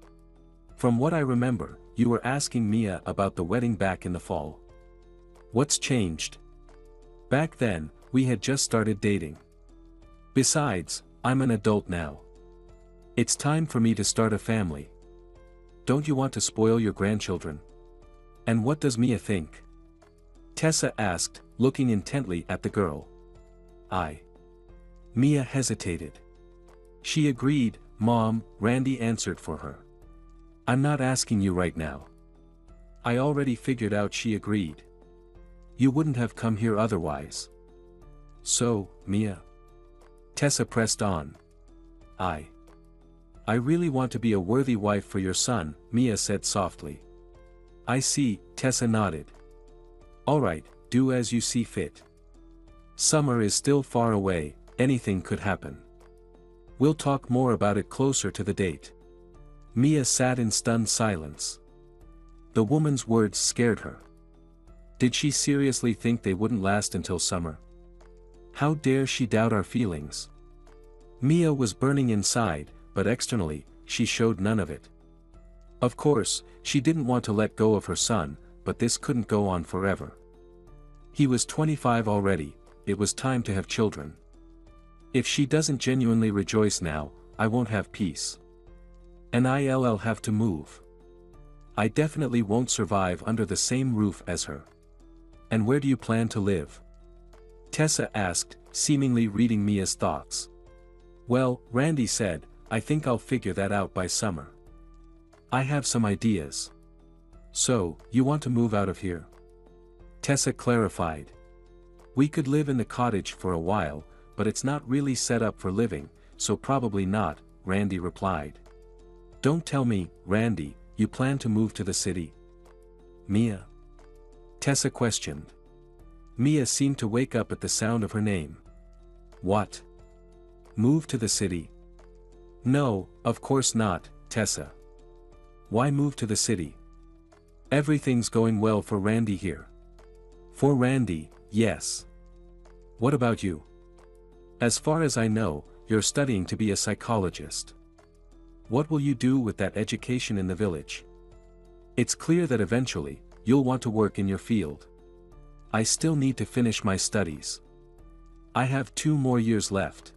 Speaker 1: From what I remember, you were asking Mia about the wedding back in the fall. What's changed? Back then, we had just started dating. Besides, I'm an adult now. It's time for me to start a family. Don't you want to spoil your grandchildren? And what does Mia think? Tessa asked, looking intently at the girl. Mia hesitated. She agreed, Mom, Randy answered for her. I'm not asking you right now. I already figured out she agreed. You wouldn't have come here otherwise. So, Mia. Tessa pressed on. I really want to be a worthy wife for your son, Mia said softly. I see, Tessa nodded. Alright, do as you see fit. Summer is still far away, anything could happen. We'll talk more about it closer to the date. Mia sat in stunned silence. The woman's words scared her. Did she seriously think they wouldn't last until summer? How dare she doubt our feelings? Mia was burning inside, but externally, she showed none of it. Of course, she didn't want to let go of her son, but this couldn't go on forever. He was 25 already, it was time to have children. If she doesn't genuinely rejoice now, I won't have peace. And I'll have to move. I definitely won't survive under the same roof as her. And where do you plan to live? Tessa asked, seemingly reading Mia's thoughts. Well, Randy said, I think I'll figure that out by summer. I have some ideas. So, you want to move out of here? Tessa clarified. We could live in the cottage for a while, but it's not really set up for living, so probably not, Randy replied. Don't tell me, Randy, you plan to move to the city? Mia? Tessa questioned. Mia seemed to wake up at the sound of her name. What? Move to the city? No, of course not, Tessa. Why move to the city? Everything's going well for Randy here. For Randy, yes. What about you? As far as I know, you're studying to be a psychologist. What will you do with that education in the village? It's clear that eventually, you'll want to work in your field. I still need to finish my studies. I have 2 more years left.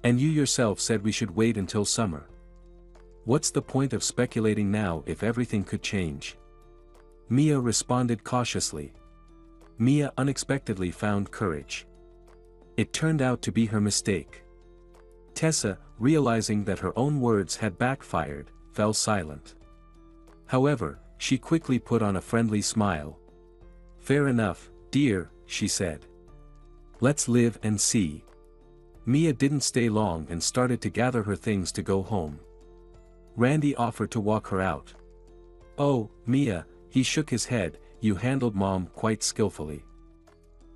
Speaker 1: And you yourself said we should wait until summer. What's the point of speculating now if everything could change? Mia responded cautiously. Mia unexpectedly found courage. It turned out to be her mistake. Tessa, realizing that her own words had backfired, fell silent. However, she quickly put on a friendly smile. Fair enough, dear, she said. Let's live and see. Mia didn't stay long and started to gather her things to go home. Randy offered to walk her out. Oh, Mia, he shook his head, you handled Mom quite skillfully.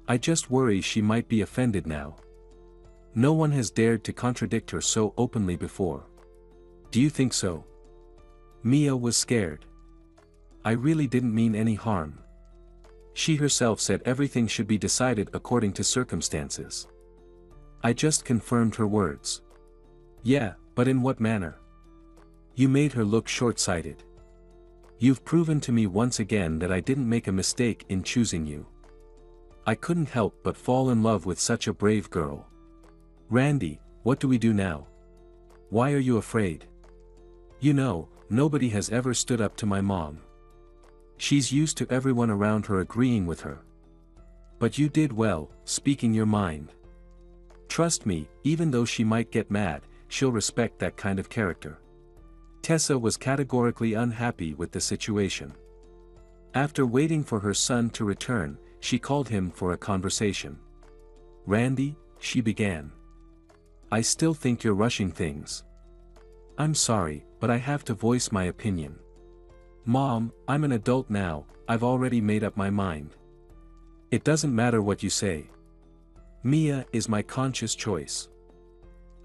Speaker 1: I just worry she might be offended now. No one has dared to contradict her so openly before. Do you think so? Mia was scared. I really didn't mean any harm. She herself said everything should be decided according to circumstances. I just confirmed her words. Yeah, but in what manner? You made her look short-sighted. You've proven to me once again that I didn't make a mistake in choosing you. I couldn't help but fall in love with such a brave girl. Randy, what do we do now? Why are you afraid? You know, nobody has ever stood up to my mom. She's used to everyone around her agreeing with her. But you did well, speaking your mind. Trust me, even though she might get mad, she'll respect that kind of character. Tessa was categorically unhappy with the situation. After waiting for her son to return, she called him for a conversation. Randy, she began. I still think you're rushing things. I'm sorry, but I have to voice my opinion. Mom, I'm an adult now, I've already made up my mind. It doesn't matter what you say. Mia is my conscious choice.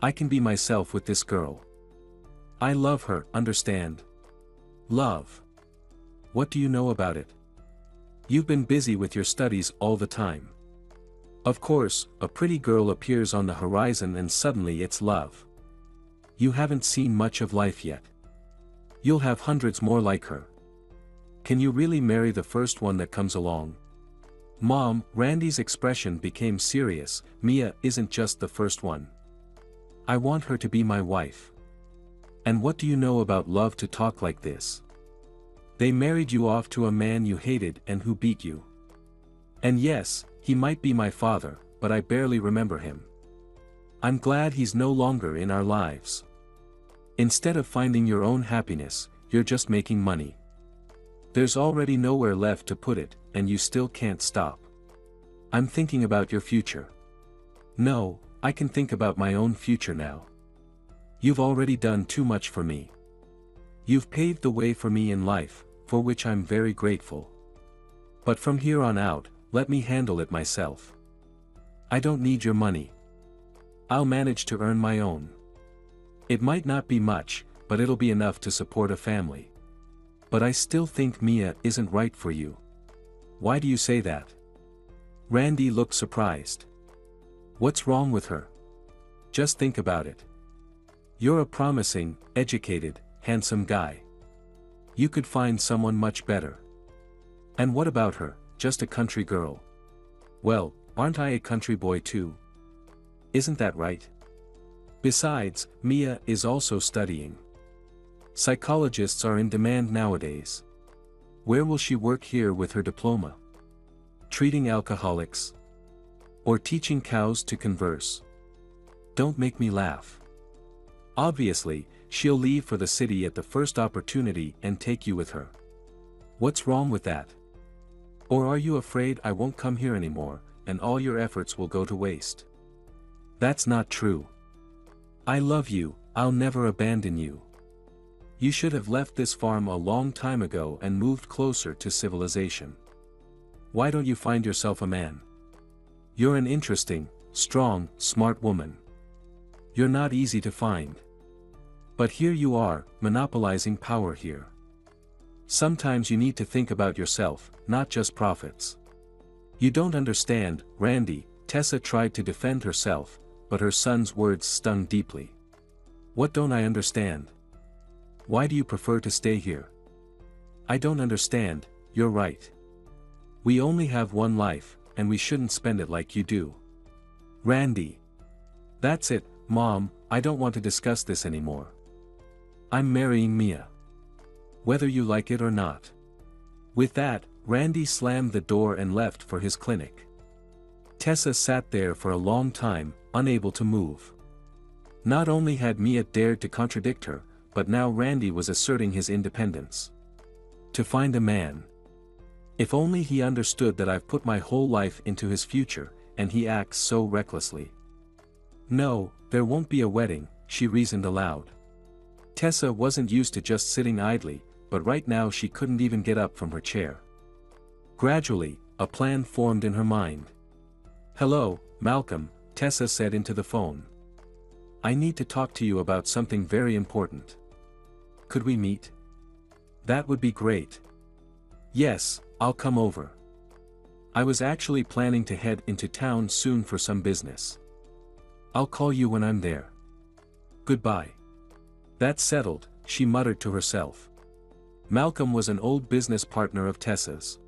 Speaker 1: I can be myself with this girl. I love her, understand? Love. What do you know about it? You've been busy with your studies all the time. Of course, a pretty girl appears on the horizon and suddenly it's love. You haven't seen much of life yet. You'll have hundreds more like her. Can you really marry the first one that comes along? Mom, Randy's expression became serious. Mia isn't just the first one. I want her to be my wife. And what do you know about love to talk like this? They married you off to a man you hated and who beat you. And yes, he might be my father, but I barely remember him. I'm glad he's no longer in our lives. Instead of finding your own happiness, you're just making money. There's already nowhere left to put it, and you still can't stop. I'm thinking about your future. No, I can think about my own future now. You've already done too much for me. You've paved the way for me in life, for which I'm very grateful. But from here on out, let me handle it myself. I don't need your money. I'll manage to earn my own. It might not be much, but it'll be enough to support a family. But I still think Mia isn't right for you. Why do you say that? Randy looked surprised. What's wrong with her? Just think about it. You're a promising, educated, handsome guy. You could find someone much better. And what about her, just a country girl? Well, aren't I a country boy too? Isn't that right? Besides, Mia is also studying. Psychologists are in demand nowadays. Where will she work here with her diploma? Treating alcoholics? Or teaching cows to converse? Don't make me laugh. Obviously, she'll leave for the city at the first opportunity and take you with her. What's wrong with that? Or are you afraid I won't come here anymore, and all your efforts will go to waste? That's not true. I love you, I'll never abandon you. You should have left this farm a long time ago and moved closer to civilization. Why don't you find yourself a man? You're an interesting, strong, smart woman. You're not easy to find. But here you are, monopolizing power here. Sometimes you need to think about yourself, not just profits. You don't understand, Randy. Tessa tried to defend herself, but her son's words stung deeply. What don't I understand? Why do you prefer to stay here? I don't understand, you're right. We only have one life, and we shouldn't spend it like you do. Randy. That's it, Mom, I don't want to discuss this anymore. I'm marrying Mia. Whether you like it or not. With that, Randy slammed the door and left for his clinic. Tessa sat there for a long time, unable to move. Not only had Mia dared to contradict her, but now Randy was asserting his independence. To find a man. If only he understood that I've put my whole life into his future, and he acts so recklessly. No, there won't be a wedding, she reasoned aloud. Tessa wasn't used to just sitting idly, but right now she couldn't even get up from her chair. Gradually, a plan formed in her mind. Hello, Malcolm, Tessa said into the phone. I need to talk to you about something very important. Could we meet? That would be great. Yes, I'll come over. I was actually planning to head into town soon for some business. I'll call you when I'm there. Goodbye. That's settled, she muttered to herself. Malcolm was an old business partner of Tessa's.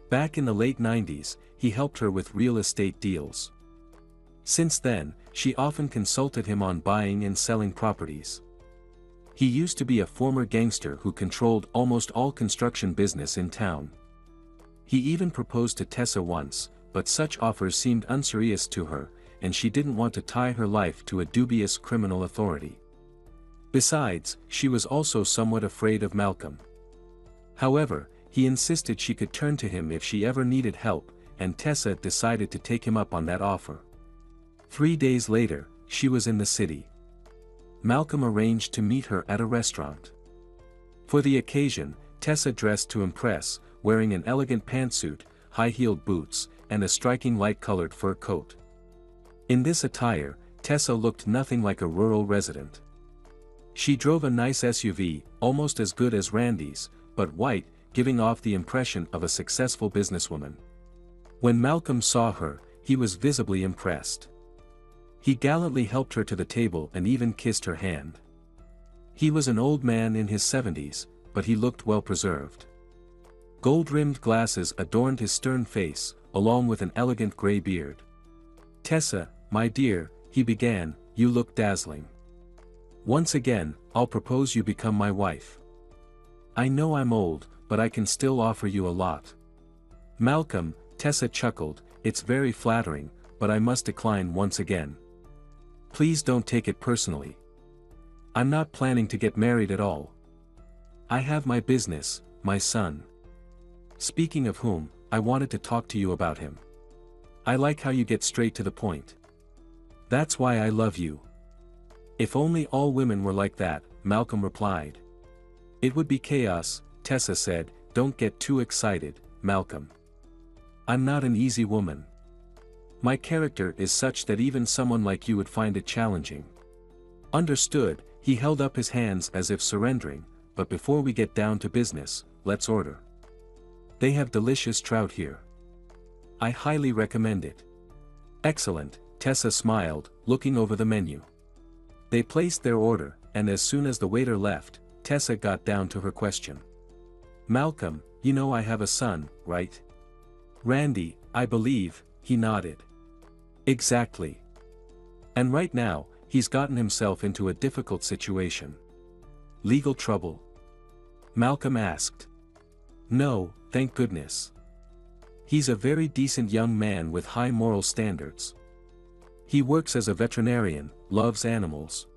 Speaker 1: Back in the late 90s, he helped her with real estate deals. Since then, she often consulted him on buying and selling properties. He used to be a former gangster who controlled almost all construction business in town. He even proposed to Tessa once, but such offers seemed unserious to her, and she didn't want to tie her life to a dubious criminal authority. Besides, she was also somewhat afraid of Malcolm. However, he insisted she could turn to him if she ever needed help, and Tessa decided to take him up on that offer. 3 days later, she was in the city. Malcolm arranged to meet her at a restaurant. For the occasion, Tessa dressed to impress, wearing an elegant pantsuit, high-heeled boots, and a striking light-colored fur coat. In this attire, Tessa looked nothing like a rural resident. She drove a nice SUV, almost as good as Randy's, but white, giving off the impression of a successful businesswoman. When Malcolm saw her, he was visibly impressed. He gallantly helped her to the table and even kissed her hand. He was an old man in his 70s, but he looked well preserved. Gold-rimmed glasses adorned his stern face, along with an elegant gray beard. Tessa, my dear, he began, you look dazzling. Once again, I'll propose you become my wife. I know I'm old, but I can still offer you a lot. Malcolm, Tessa chuckled, it's very flattering, but I must decline once again. Please don't take it personally. I'm not planning to get married at all. I have my business, my son. Speaking of whom, I wanted to talk to you about him. I like how you get straight to the point. That's why I love you. If only all women were like that, Malcolm replied. It would be chaos, Tessa said, don't get too excited, Malcolm. I'm not an easy woman. My character is such that even someone like you would find it challenging. Understood, he held up his hands as if surrendering, but before we get down to business, let's order. They have delicious trout here. I highly recommend it. Excellent, Tessa smiled, looking over the menu. They placed their order, and as soon as the waiter left, Tessa got down to her question. Malcolm, you know I have a son, right? Randy, I believe, he nodded. Exactly. And right now, he's gotten himself into a difficult situation. Legal trouble? Malcolm asked. No, thank goodness. He's a very decent young man with high moral standards. He works as a veterinarian, loves animals.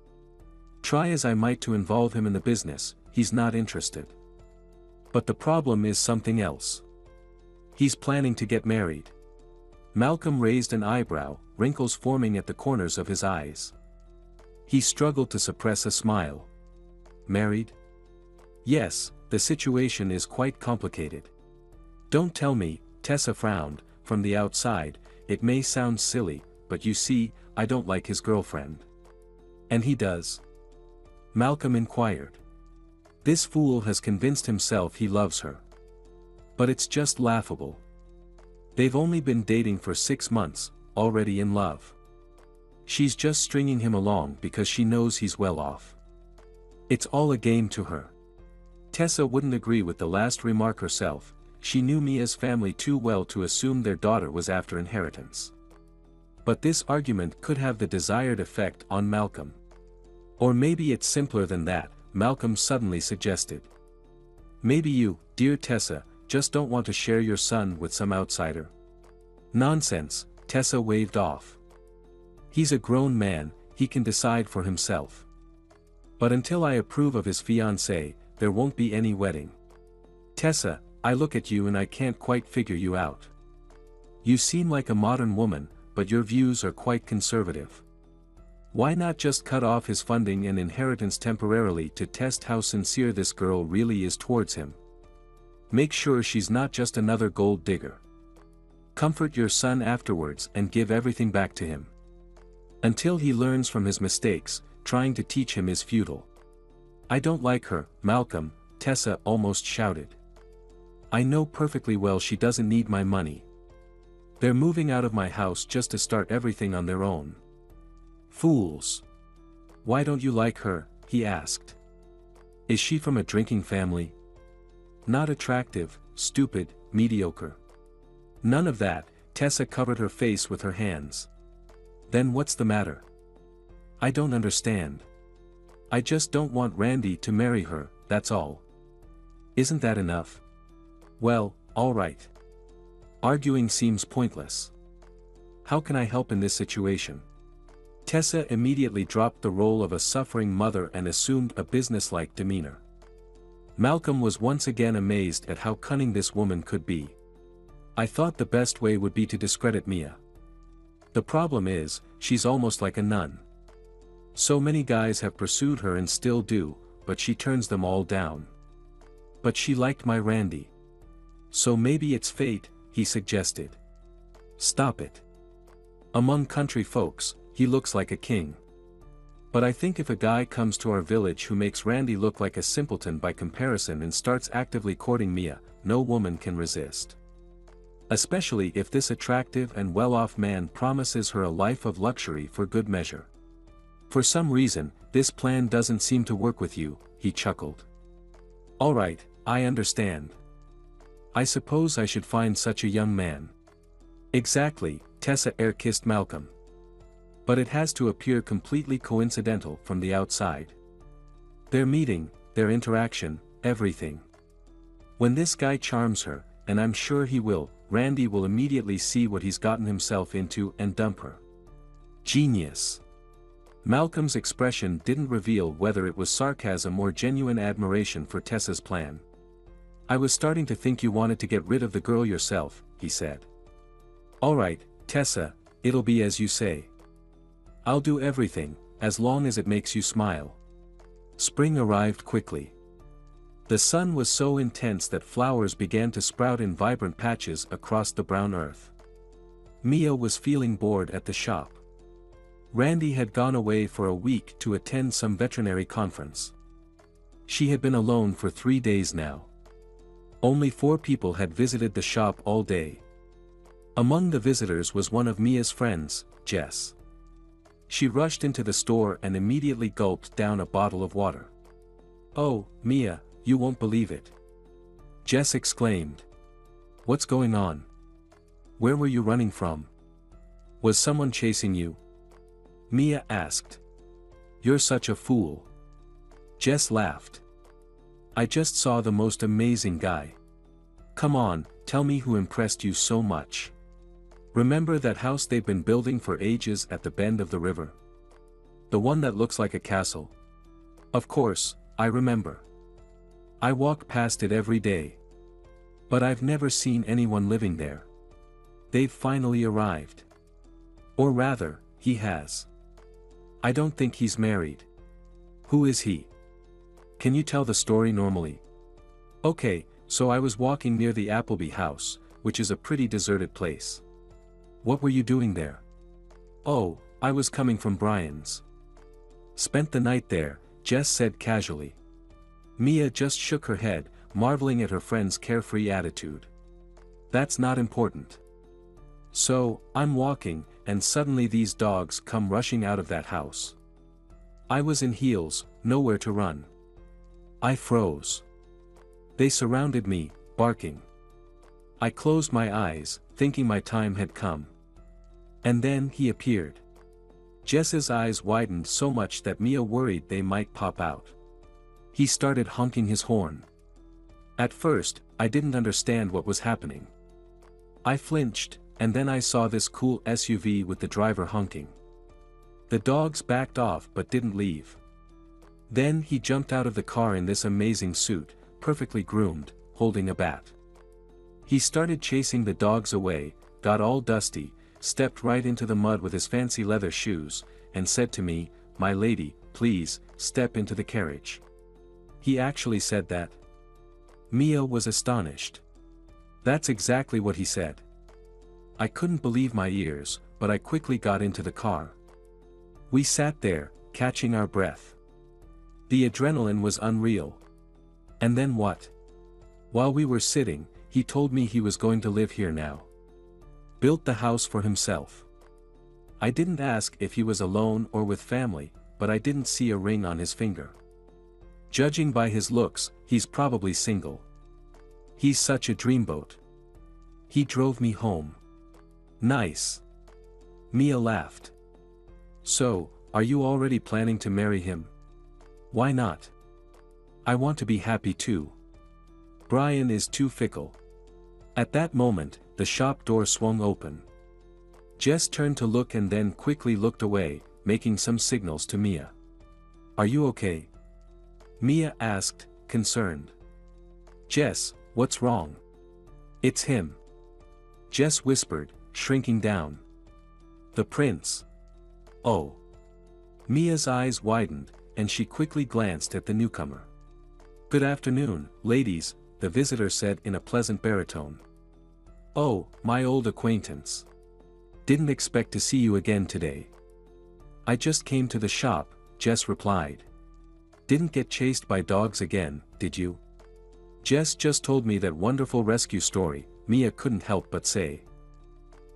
Speaker 1: Try as I might to involve him in the business, he's not interested. But the problem is something else. He's planning to get married. Malcolm raised an eyebrow, wrinkles forming at the corners of his eyes. He struggled to suppress a smile. Married? Yes, the situation is quite complicated. Don't tell me, Tessa frowned, from the outside, it may sound silly, but you see, I don't like his girlfriend. And he does. Malcolm inquired. This fool has convinced himself he loves her. But it's just laughable. They've only been dating for 6 months, already in love. She's just stringing him along because she knows he's well off. It's all a game to her. Tessa wouldn't agree with the last remark herself. She knew Mia's family too well to assume their daughter was after inheritance. But this argument could have the desired effect on Malcolm. Or maybe it's simpler than that, Malcolm suddenly suggested. Maybe you, dear Tessa, just don't want to share your son with some outsider. Nonsense, Tessa waved off. He's a grown man, he can decide for himself. But until I approve of his fiancée, there won't be any wedding. Tessa, I look at you and I can't quite figure you out. You seem like a modern woman, but your views are quite conservative. Why not just cut off his funding and inheritance temporarily to test how sincere this girl really is towards him? Make sure she's not just another gold digger. Comfort your son afterwards and give everything back to him. Until he learns from his mistakes, trying to teach him is futile. I don't like her, Malcolm, Tessa almost shouted. I know perfectly well she doesn't need my money. They're moving out of my house just to start everything on their own. Fools. Why don't you like her? He asked. Is she from a drinking family? Not attractive, stupid, mediocre. None of that, Tessa covered her face with her hands. Then what's the matter? I don't understand. I just don't want Randy to marry her, that's all. Isn't that enough? Well, all right. Arguing seems pointless. How can I help in this situation? Tessa immediately dropped the role of a suffering mother and assumed a businesslike demeanor. Malcolm was once again amazed at how cunning this woman could be. I thought the best way would be to discredit Mia. The problem is, she's almost like a nun. So many guys have pursued her and still do, but she turns them all down. But she liked my Randy. So maybe it's fate, he suggested. Stop it. Among country folks, he looks like a king. But I think if a guy comes to our village who makes Randy look like a simpleton by comparison and starts actively courting Mia, no woman can resist. Especially if this attractive and well-off man promises her a life of luxury for good measure. For some reason, this plan doesn't seem to work with you, he chuckled. All right, I understand. I suppose I should find such a young man. Exactly, Tessa air-kissed Malcolm. But it has to appear completely coincidental from the outside. Their meeting, their interaction, everything. When this guy charms her, and I'm sure he will, Randy will immediately see what he's gotten himself into and dump her. Genius. Malcolm's expression didn't reveal whether it was sarcasm or genuine admiration for Tessa's plan. I was starting to think you wanted to get rid of the girl yourself, he said. All right, Tessa, it'll be as you say. I'll do everything, as long as it makes you smile. Spring arrived quickly. The sun was so intense that flowers began to sprout in vibrant patches across the brown earth. Mia was feeling bored at the shop. Randy had gone away for a week to attend some veterinary conference. She had been alone for 3 days now. Only 4 people had visited the shop all day. Among the visitors was one of Mia's friends, Jess. She rushed into the store and immediately gulped down a bottle of water. Oh, Mia, you won't believe it. Jess exclaimed. What's going on? Where were you running from? Was someone chasing you? Mia asked. You're such a fool. Jess laughed. I just saw the most amazing guy. Come on, tell me who impressed you so much. Remember that house they've been building for ages at the bend of the river? The one that looks like a castle? Of course, I remember. I walk past it every day. But I've never seen anyone living there. They've finally arrived. Or rather, he has. I don't think he's married. Who is he? Can you tell the story normally? Okay, so I was walking near the Appleby house, which is a pretty deserted place. What were you doing there? Oh, I was coming from Brian's. Spent the night there, Jess said casually. Mia just shook her head, marveling at her friend's carefree attitude. That's not important. So, I'm walking, and suddenly these dogs come rushing out of that house. I was in heels, nowhere to run. I froze. They surrounded me, barking. I closed my eyes, thinking my time had come. And then he appeared. Jess's eyes widened so much that Mia worried they might pop out. He started honking his horn. At first, I didn't understand what was happening. I flinched, and then I saw this cool SUV with the driver honking. The dogs backed off but didn't leave. Then he jumped out of the car in this amazing suit, perfectly groomed, holding a bat. He started chasing the dogs away, got all dusty, stepped right into the mud with his fancy leather shoes, and said to me, "My lady, please, step into the carriage." He actually said that. Mia was astonished. That's exactly what he said. I couldn't believe my ears, but I quickly got into the car. We sat there, catching our breath. The adrenaline was unreal. And then what? While we were sitting, he told me he was going to live here now. Built the house for himself. I didn't ask if he was alone or with family, but I didn't see a ring on his finger. Judging by his looks, he's probably single. He's such a dreamboat. He drove me home. Nice. Mia laughed. So, are you already planning to marry him? Why not? I want to be happy too. Brian is too fickle. At that moment, the shop door swung open. Jess turned to look and then quickly looked away, making some signals to Mia. Are you okay? Mia asked, concerned. Jess, what's wrong? It's him. Jess whispered, shrinking down. The prince. Oh. Mia's eyes widened, and she quickly glanced at the newcomer. Good afternoon, ladies, the visitor said in a pleasant baritone. Oh, my old acquaintance. Didn't expect to see you again today. I just came to the shop, Jess replied. Didn't get chased by dogs again, did you? Jess just told me that wonderful rescue story, Mia couldn't help but say.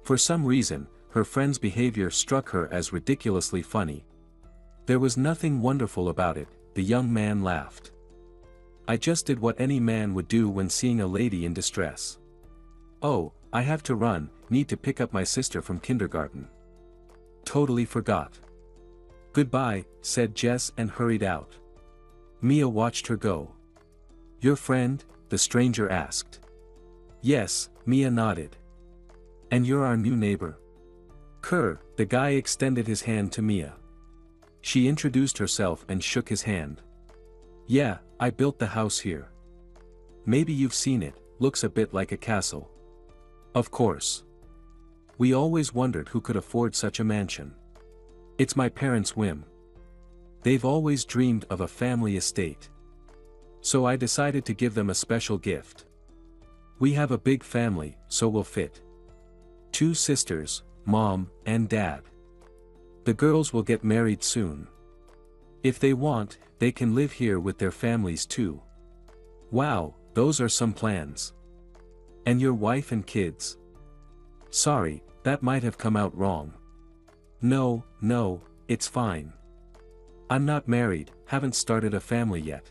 Speaker 1: For some reason, her friend's behavior struck her as ridiculously funny. There was nothing wonderful about it, the young man laughed. I just did what any man would do when seeing a lady in distress. Oh, I have to run, need to pick up my sister from kindergarten. Totally forgot. Goodbye, said Jess and hurried out. Mia watched her go. Your friend? The stranger asked. Yes, Mia nodded. And you're our new neighbor? Kerr, the guy extended his hand to Mia. She introduced herself and shook his hand. Yeah, I built the house here. Maybe you've seen it, looks a bit like a castle. Of course. We always wondered who could afford such a mansion. It's my parents' whim. They've always dreamed of a family estate. So I decided to give them a special gift. We have a big family, so we'll fit. 2 sisters, mom, and dad. The girls will get married soon. If they want, they can live here with their families too. Wow, those are some plans. And your wife and kids? Sorry, that might have come out wrong. No, it's fine. I'm not married, haven't started a family yet.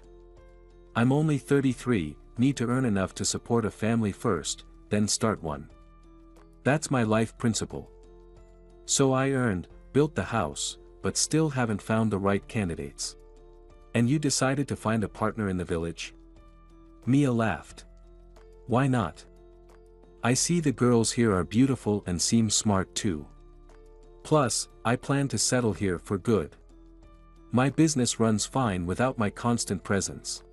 Speaker 1: I'm only 33, need to earn enough to support a family first, then start one. That's my life principle. So I earned, built the house, but still haven't found the right candidates. And you decided to find a partner in the village? Mia laughed. Why not? I see the girls here are beautiful and seem smart too. Plus, I plan to settle here for good. My business runs fine without my constant presence.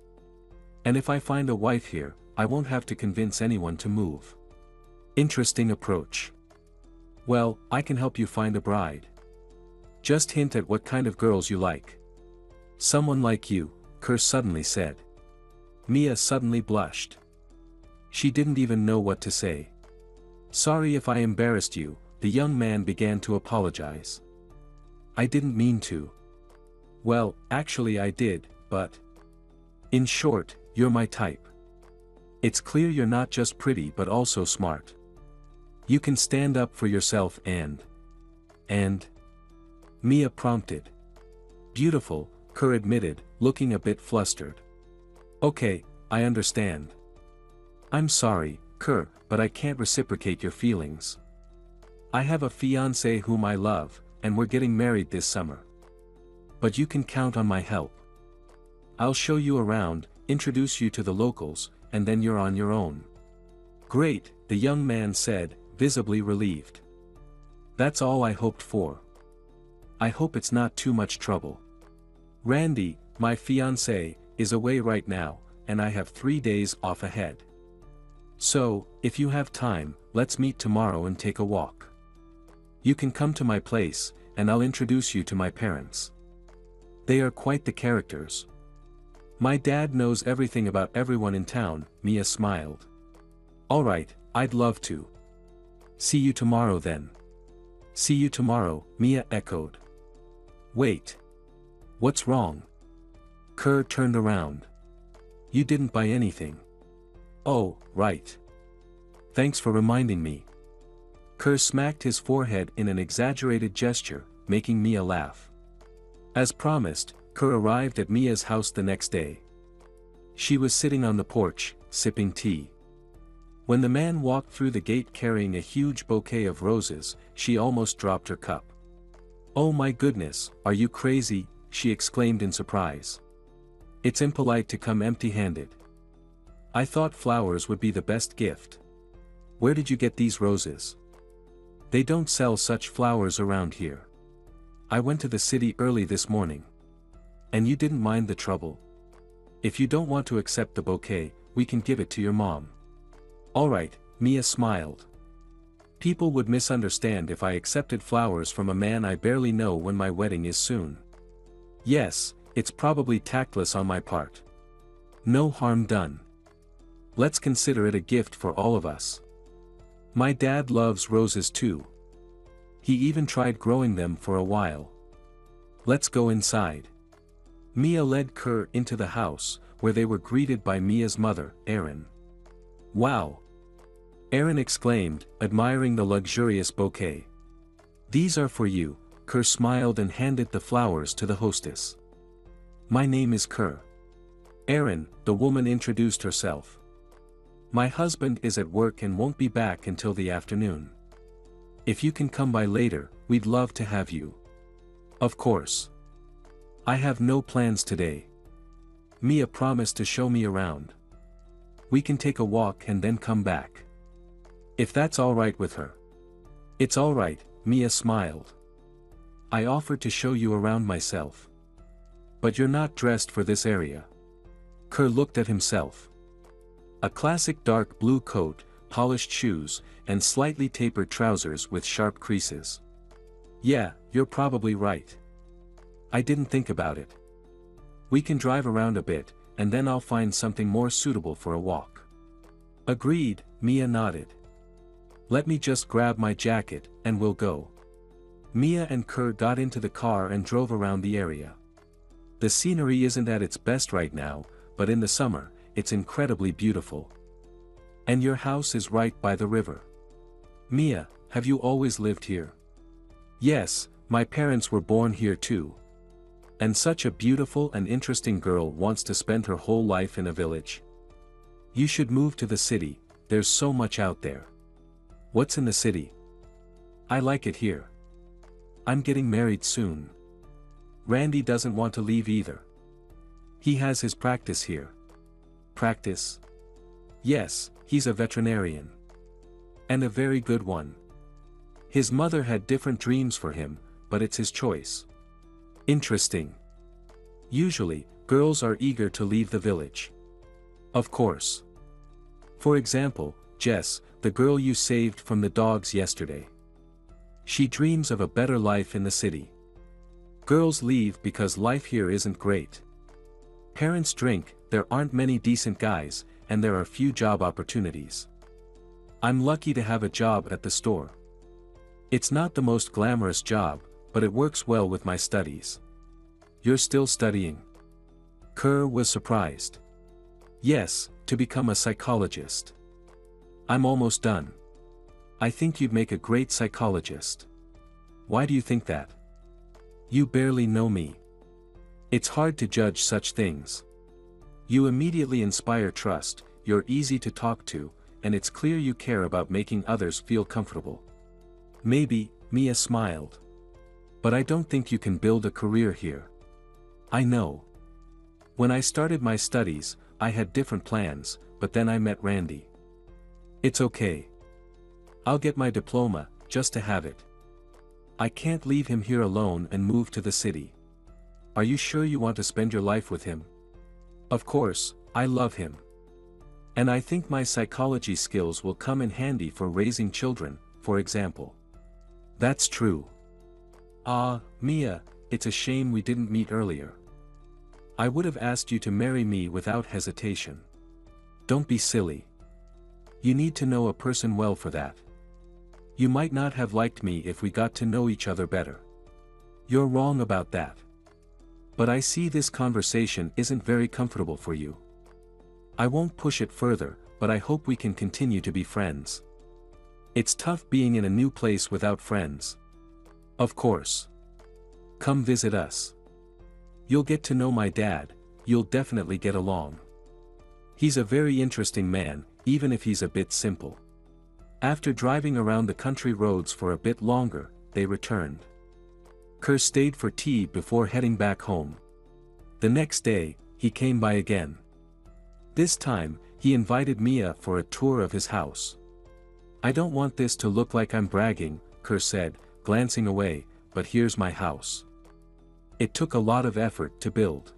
Speaker 1: And if I find a wife here, I won't have to convince anyone to move. Interesting approach. Well, I can help you find a bride. Just hint at what kind of girls you like. Someone like you, Kerr suddenly said. Mia suddenly blushed. She didn't even know what to say. Sorry if I embarrassed you, the young man began to apologize. I didn't mean to. Well, actually I did, but... In short, you're my type. It's clear you're not just pretty but also smart. You can stand up for yourself and... Mia prompted. Beautiful, Kerr admitted, looking a bit flustered. Okay, I understand. I'm sorry, Kerr, but I can't reciprocate your feelings. I have a fiancé whom I love, and we're getting married this summer. But you can count on my help. I'll show you around, introduce you to the locals, and then you're on your own. Great, the young man said, visibly relieved. That's all I hoped for. I hope it's not too much trouble. Randy, my fiancé, is away right now, and I have 3 days off ahead. So, if you have time, let's meet tomorrow and take a walk. You can come to my place, and I'll introduce you to my parents. They are quite the characters. My dad knows everything about everyone in town, Mia smiled. Alright, I'd love to. See you tomorrow then. See you tomorrow, Mia echoed. Wait. What's wrong? Kerr turned around. You didn't buy anything. Oh, right. Thanks for reminding me. Kerr smacked his forehead in an exaggerated gesture, making Mia laugh. As promised, Kerr arrived at Mia's house the next day. She was sitting on the porch, sipping tea. When the man walked through the gate carrying a huge bouquet of roses, she almost dropped her cup. Oh my goodness, are you crazy? She exclaimed in surprise. It's impolite to come empty-handed. I thought flowers would be the best gift. Where did you get these roses? They don't sell such flowers around here. I went to the city early this morning. And you didn't mind the trouble? If you don't want to accept the bouquet, we can give it to your mom. Alright, Mia smiled. People would misunderstand if I accepted flowers from a man I barely know when my wedding is soon. Yes, it's probably tactless on my part. No harm done. Let's consider it a gift for all of us. My dad loves roses too. He even tried growing them for a while. Let's go inside. Mia led Kerr into the house, where they were greeted by Mia's mother, Erin. Wow! Erin exclaimed, admiring the luxurious bouquet. These are for you, Kerr smiled and handed the flowers to the hostess. My name is Kerr. Erin, the woman introduced herself. My husband is at work and won't be back until the afternoon. If you can come by later, we'd love to have you. Of course. I have no plans today. Mia promised to show me around. We can take a walk and then come back. If that's all right with her. It's all right, Mia smiled. I offered to show you around myself. But you're not dressed for this area. Kerr looked at himself. A classic dark blue coat, polished shoes, and slightly tapered trousers with sharp creases. Yeah, you're probably right. I didn't think about it. We can drive around a bit, and then I'll find something more suitable for a walk. Agreed, Mia nodded. Let me just grab my jacket, and we'll go. Mia and Kerr got into the car and drove around the area. The scenery isn't at its best right now, but in the summer, it's incredibly beautiful. And your house is right by the river. Mia, have you always lived here? Yes, my parents were born here too. And such a beautiful and interesting girl wants to spend her whole life in a village. You should move to the city, there's so much out there. What's in the city? I like it here. I'm getting married soon. Randy doesn't want to leave either. He has his practice here. Practice? Yes, he's a veterinarian. And a very good one. His mother had different dreams for him, but it's his choice. Interesting. Usually, girls are eager to leave the village. Of course. For example, Jess, the girl you saved from the dogs yesterday. She dreams of a better life in the city. Girls leave because life here isn't great. Parents drink, there aren't many decent guys, and there are few job opportunities. I'm lucky to have a job at the store. It's not the most glamorous job, but it works well with my studies. You're still studying? Kerr was surprised. Yes, to become a psychologist. I'm almost done. I think you'd make a great psychologist. Why do you think that? You barely know me. It's hard to judge such things. You immediately inspire trust, you're easy to talk to, and it's clear you care about making others feel comfortable. Maybe, Mia smiled. But I don't think you can build a career here. I know. When I started my studies, I had different plans, but then I met Randy. It's okay. I'll get my diploma, just to have it. I can't leave him here alone and move to the city. Are you sure you want to spend your life with him? Of course, I love him. And I think my psychology skills will come in handy for raising children, for example. That's true. Ah, Mia, it's a shame we didn't meet earlier. I would have asked you to marry me without hesitation. Don't be silly. You need to know a person well for that. You might not have liked me if we got to know each other better. You're wrong about that. But I see this conversation isn't very comfortable for you. I won't push it further, but I hope we can continue to be friends. It's tough being in a new place without friends. Of course. Come visit us. You'll get to know my dad, you'll definitely get along. He's a very interesting man, even if he's a bit simple. After driving around the country roads for a bit longer, they returned. Kerr stayed for tea before heading back home. The next day, he came by again. This time, he invited Mia for a tour of his house. I don't want this to look like I'm bragging, Kerr said, glancing away, but here's my house. It took a lot of effort to build.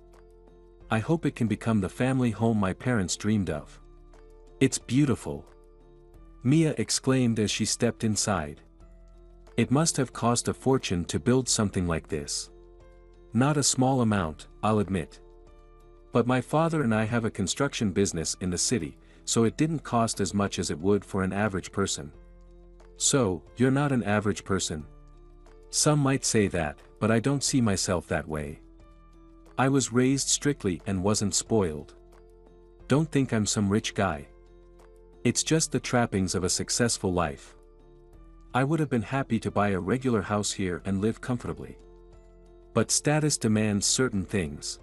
Speaker 1: I hope it can become the family home my parents dreamed of. It's beautiful. Mia exclaimed as she stepped inside. It must have cost a fortune to build something like this. Not a small amount, I'll admit. But my father and I have a construction business in the city, so it didn't cost as much as it would for an average person. So, you're not an average person. Some might say that, but I don't see myself that way. I was raised strictly and wasn't spoiled. Don't think I'm some rich guy. It's just the trappings of a successful life. I would have been happy to buy a regular house here and live comfortably. But status demands certain things.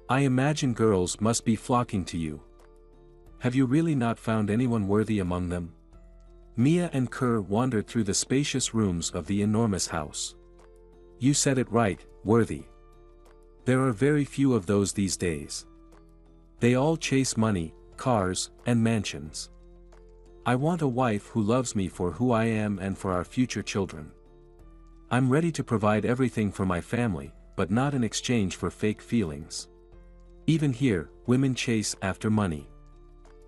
Speaker 1: I imagine girls must be flocking to you. Have you really not found anyone worthy among them? Mia and Kerr wandered through the spacious rooms of the enormous house. You said it right, worthy. There are very few of those these days. They all chase money, cars, and mansions. I want a wife who loves me for who I am and for our future children. I'm ready to provide everything for my family, but not in exchange for fake feelings. Even here, women chase after money.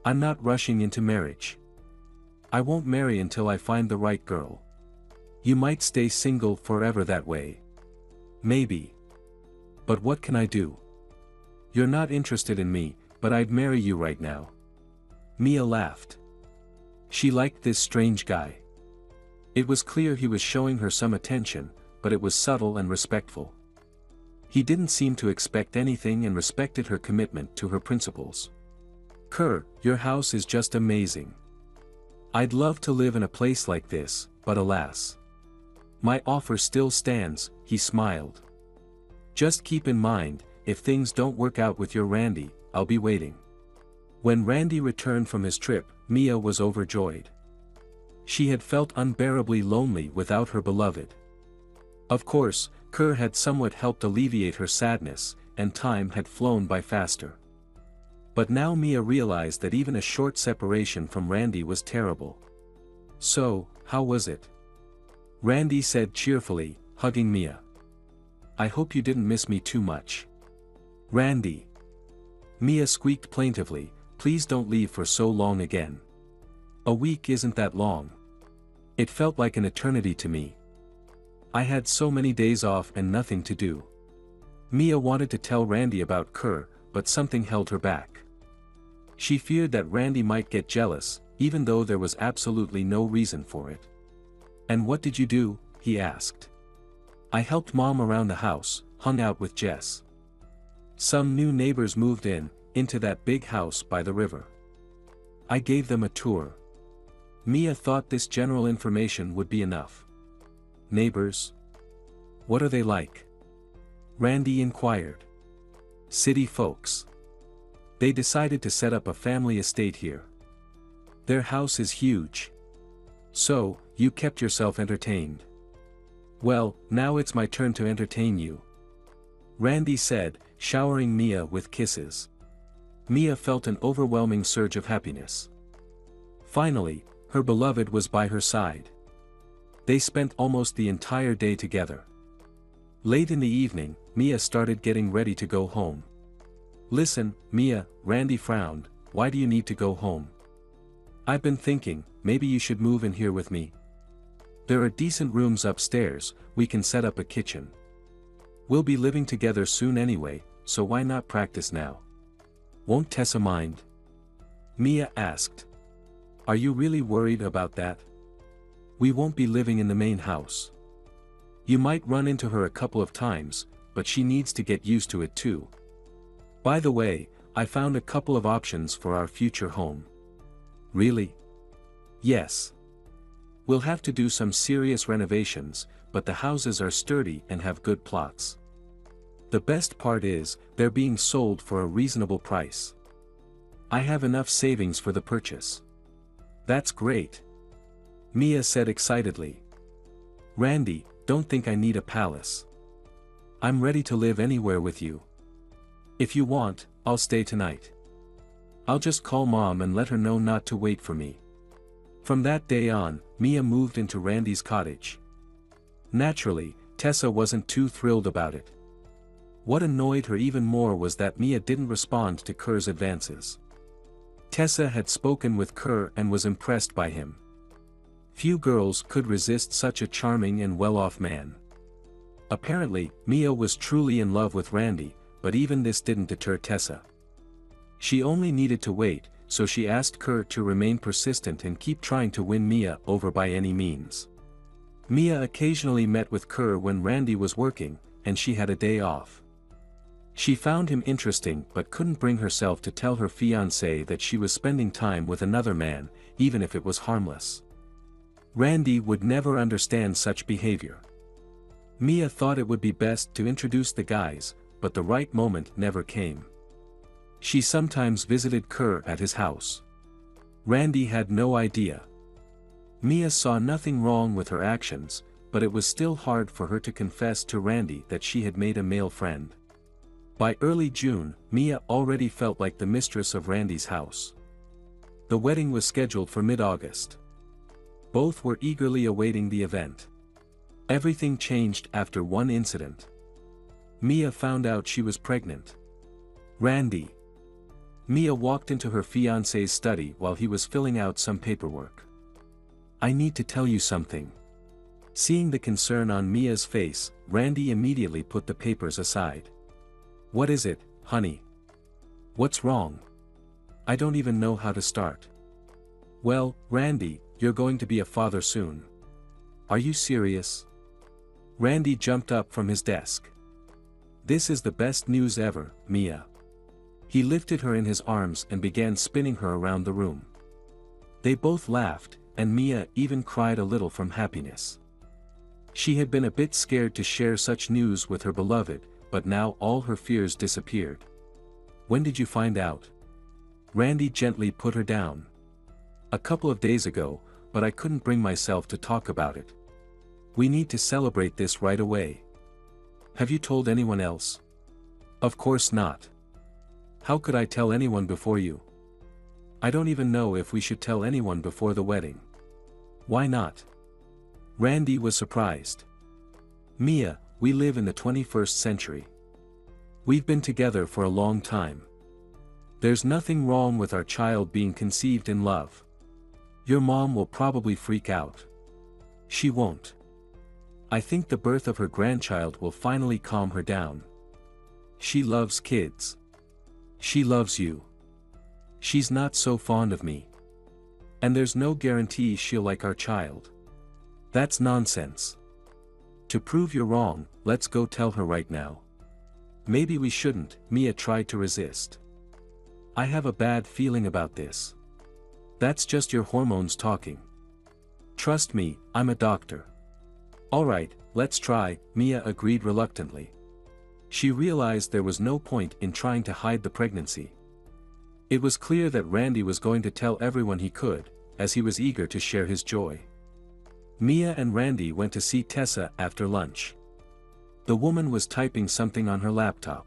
Speaker 1: I'm not rushing into marriage. I won't marry until I find the right girl. You might stay single forever that way. Maybe. But what can I do? You're not interested in me, but I'd marry you right now. Mia laughed. She liked this strange guy. It was clear he was showing her some attention, but it was subtle and respectful. He didn't seem to expect anything and respected her commitment to her principles. Kerr, your house is just amazing. I'd love to live in a place like this, but alas. My offer still stands, he smiled. Just keep in mind, if things don't work out with your Randy, I'll be waiting. When Randy returned from his trip, Mia was overjoyed. She had felt unbearably lonely without her beloved. Of course, Kerr had somewhat helped alleviate her sadness, and time had flown by faster. But now Mia realized that even a short separation from Randy was terrible. So, how was it? Randy said cheerfully, hugging Mia. I hope you didn't miss me too much. Randy. Mia squeaked plaintively, please don't leave for so long again. A week isn't that long. It felt like an eternity to me. I had so many days off and nothing to do. Mia wanted to tell Randy about Kerr, but something held her back. She feared that Randy might get jealous, even though there was absolutely no reason for it. And what did you do? He asked. I helped Mom around the house, hung out with Jess. Some new neighbors moved into that big house by the river. I gave them a tour. Mia thought this general information would be enough. Neighbors? What are they like? Randy inquired. City folks. They decided to set up a family estate here. Their house is huge. So, you kept yourself entertained. Well, now it's my turn to entertain you. Randy said, showering Mia with kisses. Mia felt an overwhelming surge of happiness. Finally, her beloved was by her side. They spent almost the entire day together. Late in the evening, Mia started getting ready to go home. Listen, Mia, Randy frowned, why do you need to go home? I've been thinking, maybe you should move in here with me. There are decent rooms upstairs, we can set up a kitchen. We'll be living together soon anyway, so why not practice now? Won't Tessa mind? Mia asked. Are you really worried about that? We won't be living in the main house. You might run into her a couple of times, but she needs to get used to it too. By the way, I found a couple of options for our future home. Really? Yes. We'll have to do some serious renovations, but the houses are sturdy and have good plots. The best part is, they're being sold for a reasonable price. I have enough savings for the purchase. That's great. Mia said excitedly. Randy, don't think I need a palace. I'm ready to live anywhere with you. If you want, I'll stay tonight. I'll just call Mom and let her know not to wait for me. From that day on, Mia moved into Randy's cottage. Naturally, Tessa wasn't too thrilled about it. What annoyed her even more was that Mia didn't respond to Kerr's advances. Tessa had spoken with Kerr and was impressed by him. Few girls could resist such a charming and well-off man. Apparently, Mia was truly in love with Randy, but even this didn't deter Tessa. She only needed to wait, so she asked Kerr to remain persistent and keep trying to win Mia over by any means. Mia occasionally met with Kerr when Randy was working, and she had a day off. She found him interesting but couldn't bring herself to tell her fiancé that she was spending time with another man, even if it was harmless. Randy would never understand such behavior. Mia thought it would be best to introduce the guys, but the right moment never came. She sometimes visited Kerr at his house. Randy had no idea. Mia saw nothing wrong with her actions, but it was still hard for her to confess to Randy that she had made a male friend. By early June, Mia already felt like the mistress of Randy's house. The wedding was scheduled for mid-August. Both were eagerly awaiting the event. Everything changed after one incident. Mia found out she was pregnant. Randy. Mia walked into her fiancé's study while he was filling out some paperwork. I need to tell you something. Seeing the concern on Mia's face, Randy immediately put the papers aside. What is it, honey? What's wrong? I don't even know how to start. Well, Randy, you're going to be a father soon. Are you serious? Randy jumped up from his desk. This is the best news ever, Mia. He lifted her in his arms and began spinning her around the room. They both laughed, and Mia even cried a little from happiness. She had been a bit scared to share such news with her beloved, but now all her fears disappeared. When did you find out? Randy gently put her down. A couple of days ago, but I couldn't bring myself to talk about it. We need to celebrate this right away. Have you told anyone else? Of course not. How could I tell anyone before you? I don't even know if we should tell anyone before the wedding. Why not? Randy was surprised. Mia, we live in the 21st century. We've been together for a long time. There's nothing wrong with our child being conceived in love. Your mom will probably freak out. She won't. I think the birth of her grandchild will finally calm her down. She loves kids. She loves you. She's not so fond of me. And there's no guarantee she'll like our child. That's nonsense. To prove you're wrong, let's go tell her right now. Maybe we shouldn't, Mia tried to resist. I have a bad feeling about this. That's just your hormones talking. Trust me, I'm a doctor. Alright, let's try, Mia agreed reluctantly. She realized there was no point in trying to hide the pregnancy. It was clear that Randy was going to tell everyone he could, as he was eager to share his joy. Mia and Randy went to see Tessa after lunch. The woman was typing something on her laptop.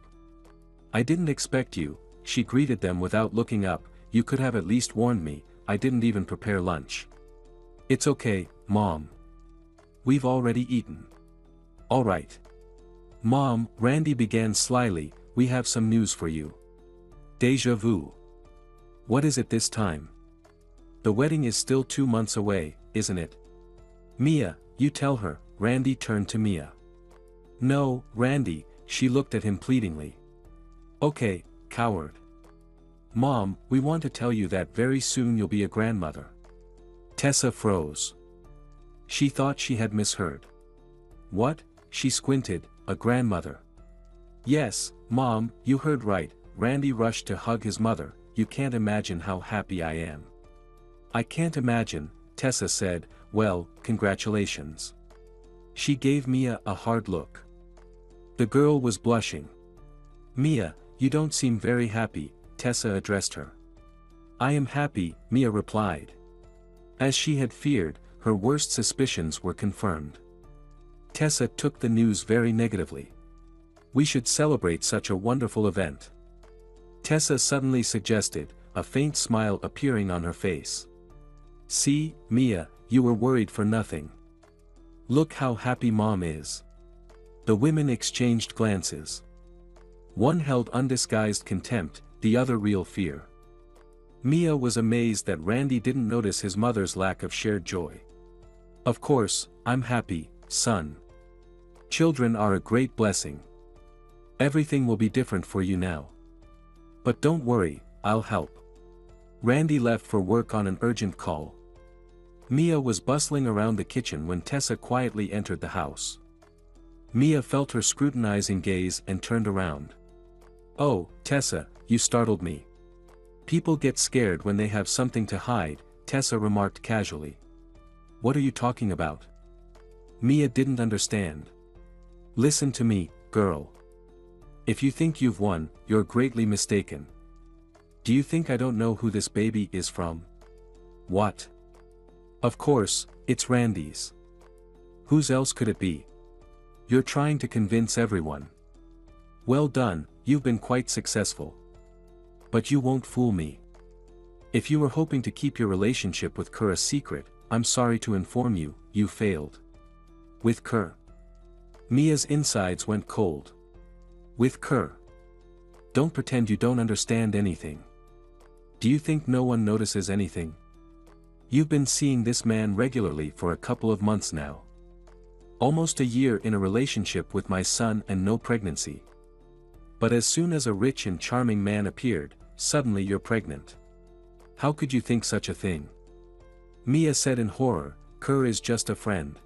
Speaker 1: I didn't expect you, she greeted them without looking up. You could have at least warned me, I didn't even prepare lunch. It's okay, Mom. We've already eaten. Alright. Mom, Randy began slyly, we have some news for you. Deja vu. What is it this time? The wedding is still 2 months away, isn't it? Mia, you tell her, Randy turned to Mia. No, Randy, she looked at him pleadingly. Okay, coward. Mom, we want to tell you that very soon you'll be a grandmother. Tessa froze. She thought she had misheard. What? She squinted, a grandmother. Yes, Mom, you heard right, Randy rushed to hug his mother, you can't imagine how happy I am. I can't imagine, Tessa said, well, congratulations. She gave Mia a hard look. The girl was blushing. Mia, you don't seem very happy, Tessa addressed her. I am happy, Mia replied. As she had feared, her worst suspicions were confirmed. Tessa took the news very negatively. We should celebrate such a wonderful event. Tessa suddenly suggested, a faint smile appearing on her face. See, Mia, you were worried for nothing. Look how happy Mom is. The women exchanged glances. One held undisguised contempt, the other real fear. Mia was amazed that Randy didn't notice his mother's lack of shared joy. Of course, I'm happy, son. Children are a great blessing. Everything will be different for you now. But don't worry, I'll help. Randy left for work on an urgent call. Mia was bustling around the kitchen when Tessa quietly entered the house. Mia felt her scrutinizing gaze and turned around. Oh, Tessa, you startled me. People get scared when they have something to hide, Tessa remarked casually. What are you talking about? Mia didn't understand. Listen to me, girl. If you think you've won, you're greatly mistaken. Do you think I don't know who this baby is from? What? Of course, it's Randy's. Whose else could it be? You're trying to convince everyone. Well done, you've been quite successful. But you won't fool me. If you were hoping to keep your relationship with Kerr a secret, I'm sorry to inform you, you failed. With Kerr. Mia's insides went cold. With Kerr. Don't pretend you don't understand anything. Do you think no one notices anything? You've been seeing this man regularly for a couple of months now. Almost a year in a relationship with my son and no pregnancy. But as soon as a rich and charming man appeared, suddenly you're pregnant. How could you think such a thing? Mia said in horror, Kerr is just a friend.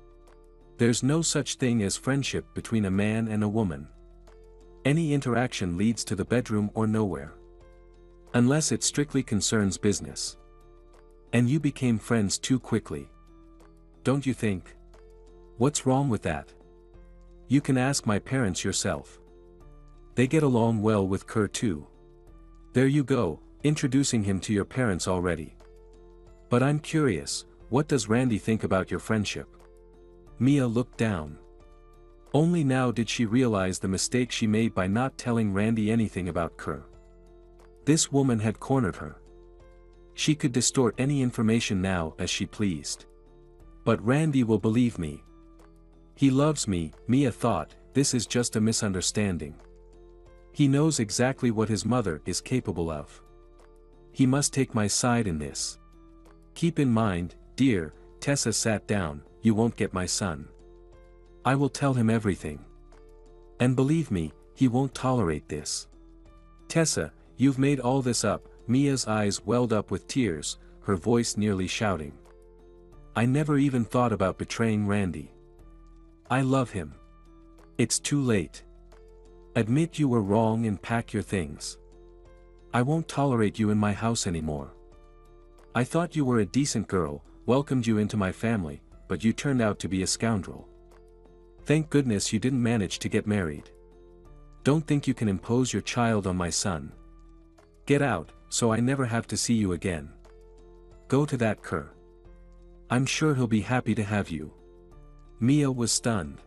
Speaker 1: There's no such thing as friendship between a man and a woman. Any interaction leads to the bedroom or nowhere. Unless it strictly concerns business. And you became friends too quickly. Don't you think? What's wrong with that? You can ask my parents yourself. They get along well with Kerr too. There you go, introducing him to your parents already. But I'm curious, what does Randy think about your friendship? Mia looked down. Only now did she realize the mistake she made by not telling Randy anything about Kerr. This woman had cornered her. She could distort any information now as she pleased. But Randy will believe me. He loves me, Mia thought, this is just a misunderstanding. He knows exactly what his mother is capable of. He must take my side in this. Keep in mind, dear, Tessa sat down, you won't get my son. I will tell him everything. And believe me, he won't tolerate this. Tessa, you've made all this up, Mia's eyes welled up with tears, her voice nearly shouting. I never even thought about betraying Randy. I love him. It's too late. Admit you were wrong and pack your things. I won't tolerate you in my house anymore. I thought you were a decent girl, welcomed you into my family, but you turned out to be a scoundrel. Thank goodness you didn't manage to get married. Don't think you can impose your child on my son. Get out, so I never have to see you again. Go to that cur. I'm sure he'll be happy to have you." Mia was stunned.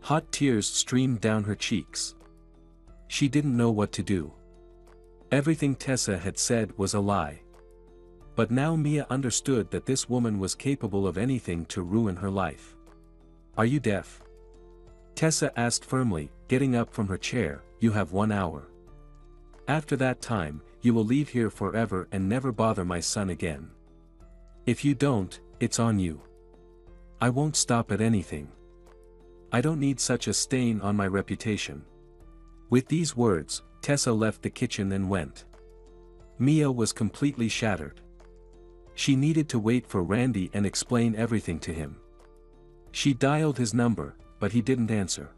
Speaker 1: Hot tears streamed down her cheeks. She didn't know what to do. Everything Tessa had said was a lie. But now Mia understood that this woman was capable of anything to ruin her life. "Are you deaf?" Tessa asked firmly, getting up from her chair. "You have 1 hour. After that time, you will leave here forever and never bother my son again. If you don't, it's on you. I won't stop at anything. I don't need such a stain on my reputation." With these words, Tessa left the kitchen and went. Mia was completely shattered. She needed to wait for Randy and explain everything to him. She dialed his number, but he didn't answer.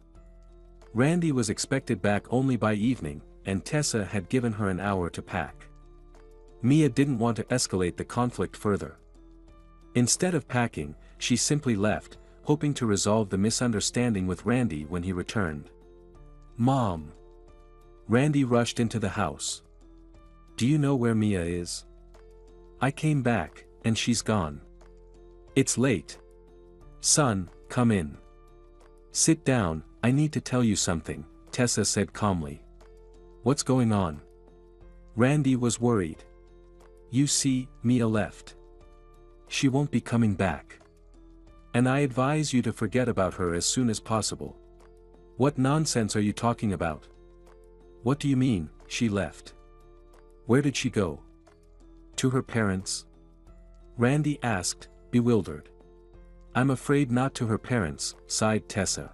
Speaker 1: Randy was expected back only by evening, and Tessa had given her an hour to pack. Mia didn't want to escalate the conflict further. Instead of packing, she simply left, hoping to resolve the misunderstanding with Randy when he returned. "Mom!" Randy rushed into the house. "Do you know where Mia is? I came back, and she's gone. It's late. Son, come in. Sit down, I need to tell you something," Tessa said calmly. "What's going on?" Randy was worried. "You see, Mia left. She won't be coming back. And I advise you to forget about her as soon as possible." "What nonsense are you talking about? What do you mean, she left? Where did she go? To her parents?" Randy asked, bewildered. "I'm afraid not to her parents," sighed Tessa.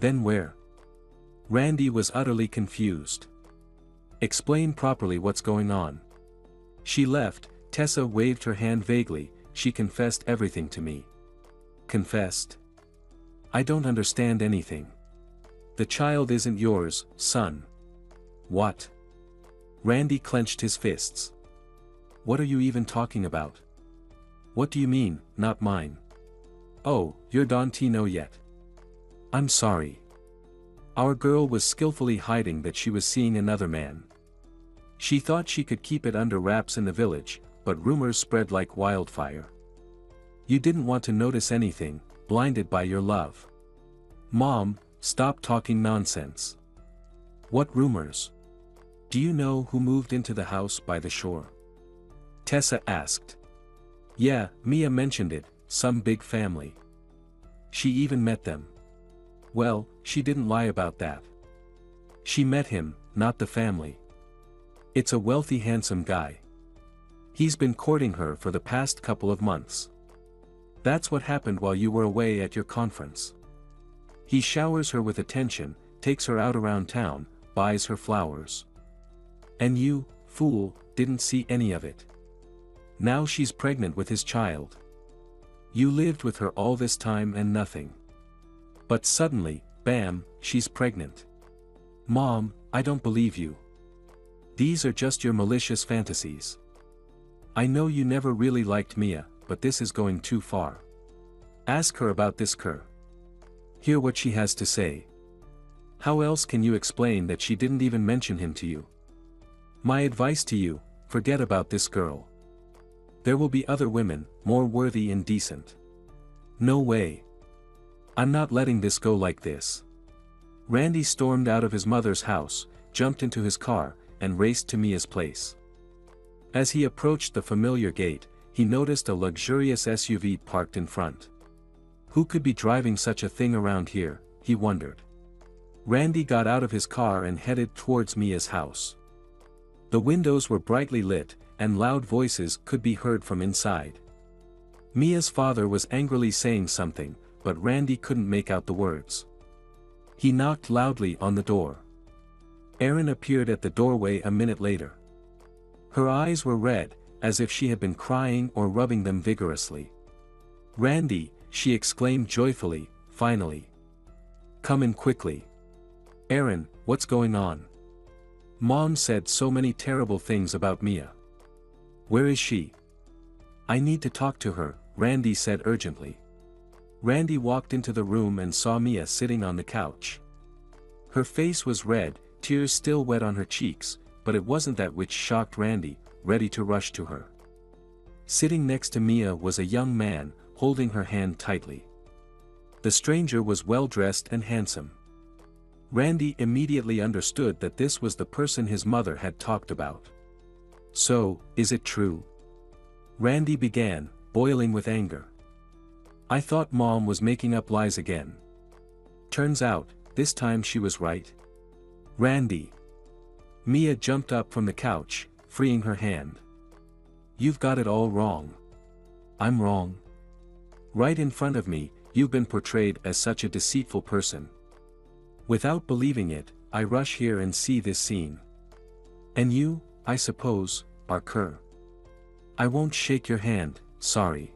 Speaker 1: "Then where?" Randy was utterly confused. "Explain properly what's going on." "She left," Tessa waved her hand vaguely. "She confessed everything to me." "Confessed? I don't understand anything. The child isn't yours, son." "What?" Randy clenched his fists. "What are you even talking about? What do you mean, not mine? Oh, you don't know yet. I'm sorry. Our girl was skillfully hiding that she was seeing another man. She thought she could keep it under wraps in the village, but rumors spread like wildfire. You didn't want to notice anything, blinded by your love. Mom, stop talking nonsense. What rumors? Do you know who moved into the house by the shore?" Tessa asked. "Yeah, Mia mentioned it, some big family. She even met them." "Well, she didn't lie about that. She met him, not the family. It's a wealthy handsome guy. He's been courting her for the past couple of months. That's what happened while you were away at your conference. He showers her with attention, takes her out around town, buys her flowers. And you, fool, didn't see any of it. Now she's pregnant with his child. You lived with her all this time and nothing. But suddenly, bam, she's pregnant. Mom, I don't believe you. These are just your malicious fantasies. I know you never really liked Mia, but this is going too far. Ask her about this cur. Hear what she has to say. How else can you explain that she didn't even mention him to you? My advice to you, forget about this girl. There will be other women, more worthy and decent. No way. I'm not letting this go like this." Randy stormed out of his mother's house, jumped into his car, and raced to Mia's place. As he approached the familiar gate, he noticed a luxurious SUV parked in front. Who could be driving such a thing around here, he wondered. Randy got out of his car and headed towards Mia's house. The windows were brightly lit, and loud voices could be heard from inside. Mia's father was angrily saying something, but Randy couldn't make out the words. He knocked loudly on the door. Erin appeared at the doorway a minute later. Her eyes were red, as if she had been crying or rubbing them vigorously. "Randy," she exclaimed joyfully, "finally. Come in quickly." Aaron, what's going on? Mom said so many terrible things about Mia. Where is she? I need to talk to her, Randy said urgently. Randy walked into the room and saw Mia sitting on the couch. Her face was red, tears still wet on her cheeks, but it wasn't that which shocked Randy, ready to rush to her. Sitting next to Mia was a young man, holding her hand tightly. The stranger was well-dressed and handsome. Randy immediately understood that this was the person his mother had talked about. So, is it true? Randy began, boiling with anger. I thought Mom was making up lies again. Turns out, this time she was right. Randy. Mia jumped up from the couch, freeing her hand. You've got it all wrong. I'm wrong. Right in front of me, you've been portrayed as such a deceitful person. Without believing it, I rush here and see this scene. And you, I suppose, are Kerr. I won't shake your hand, sorry.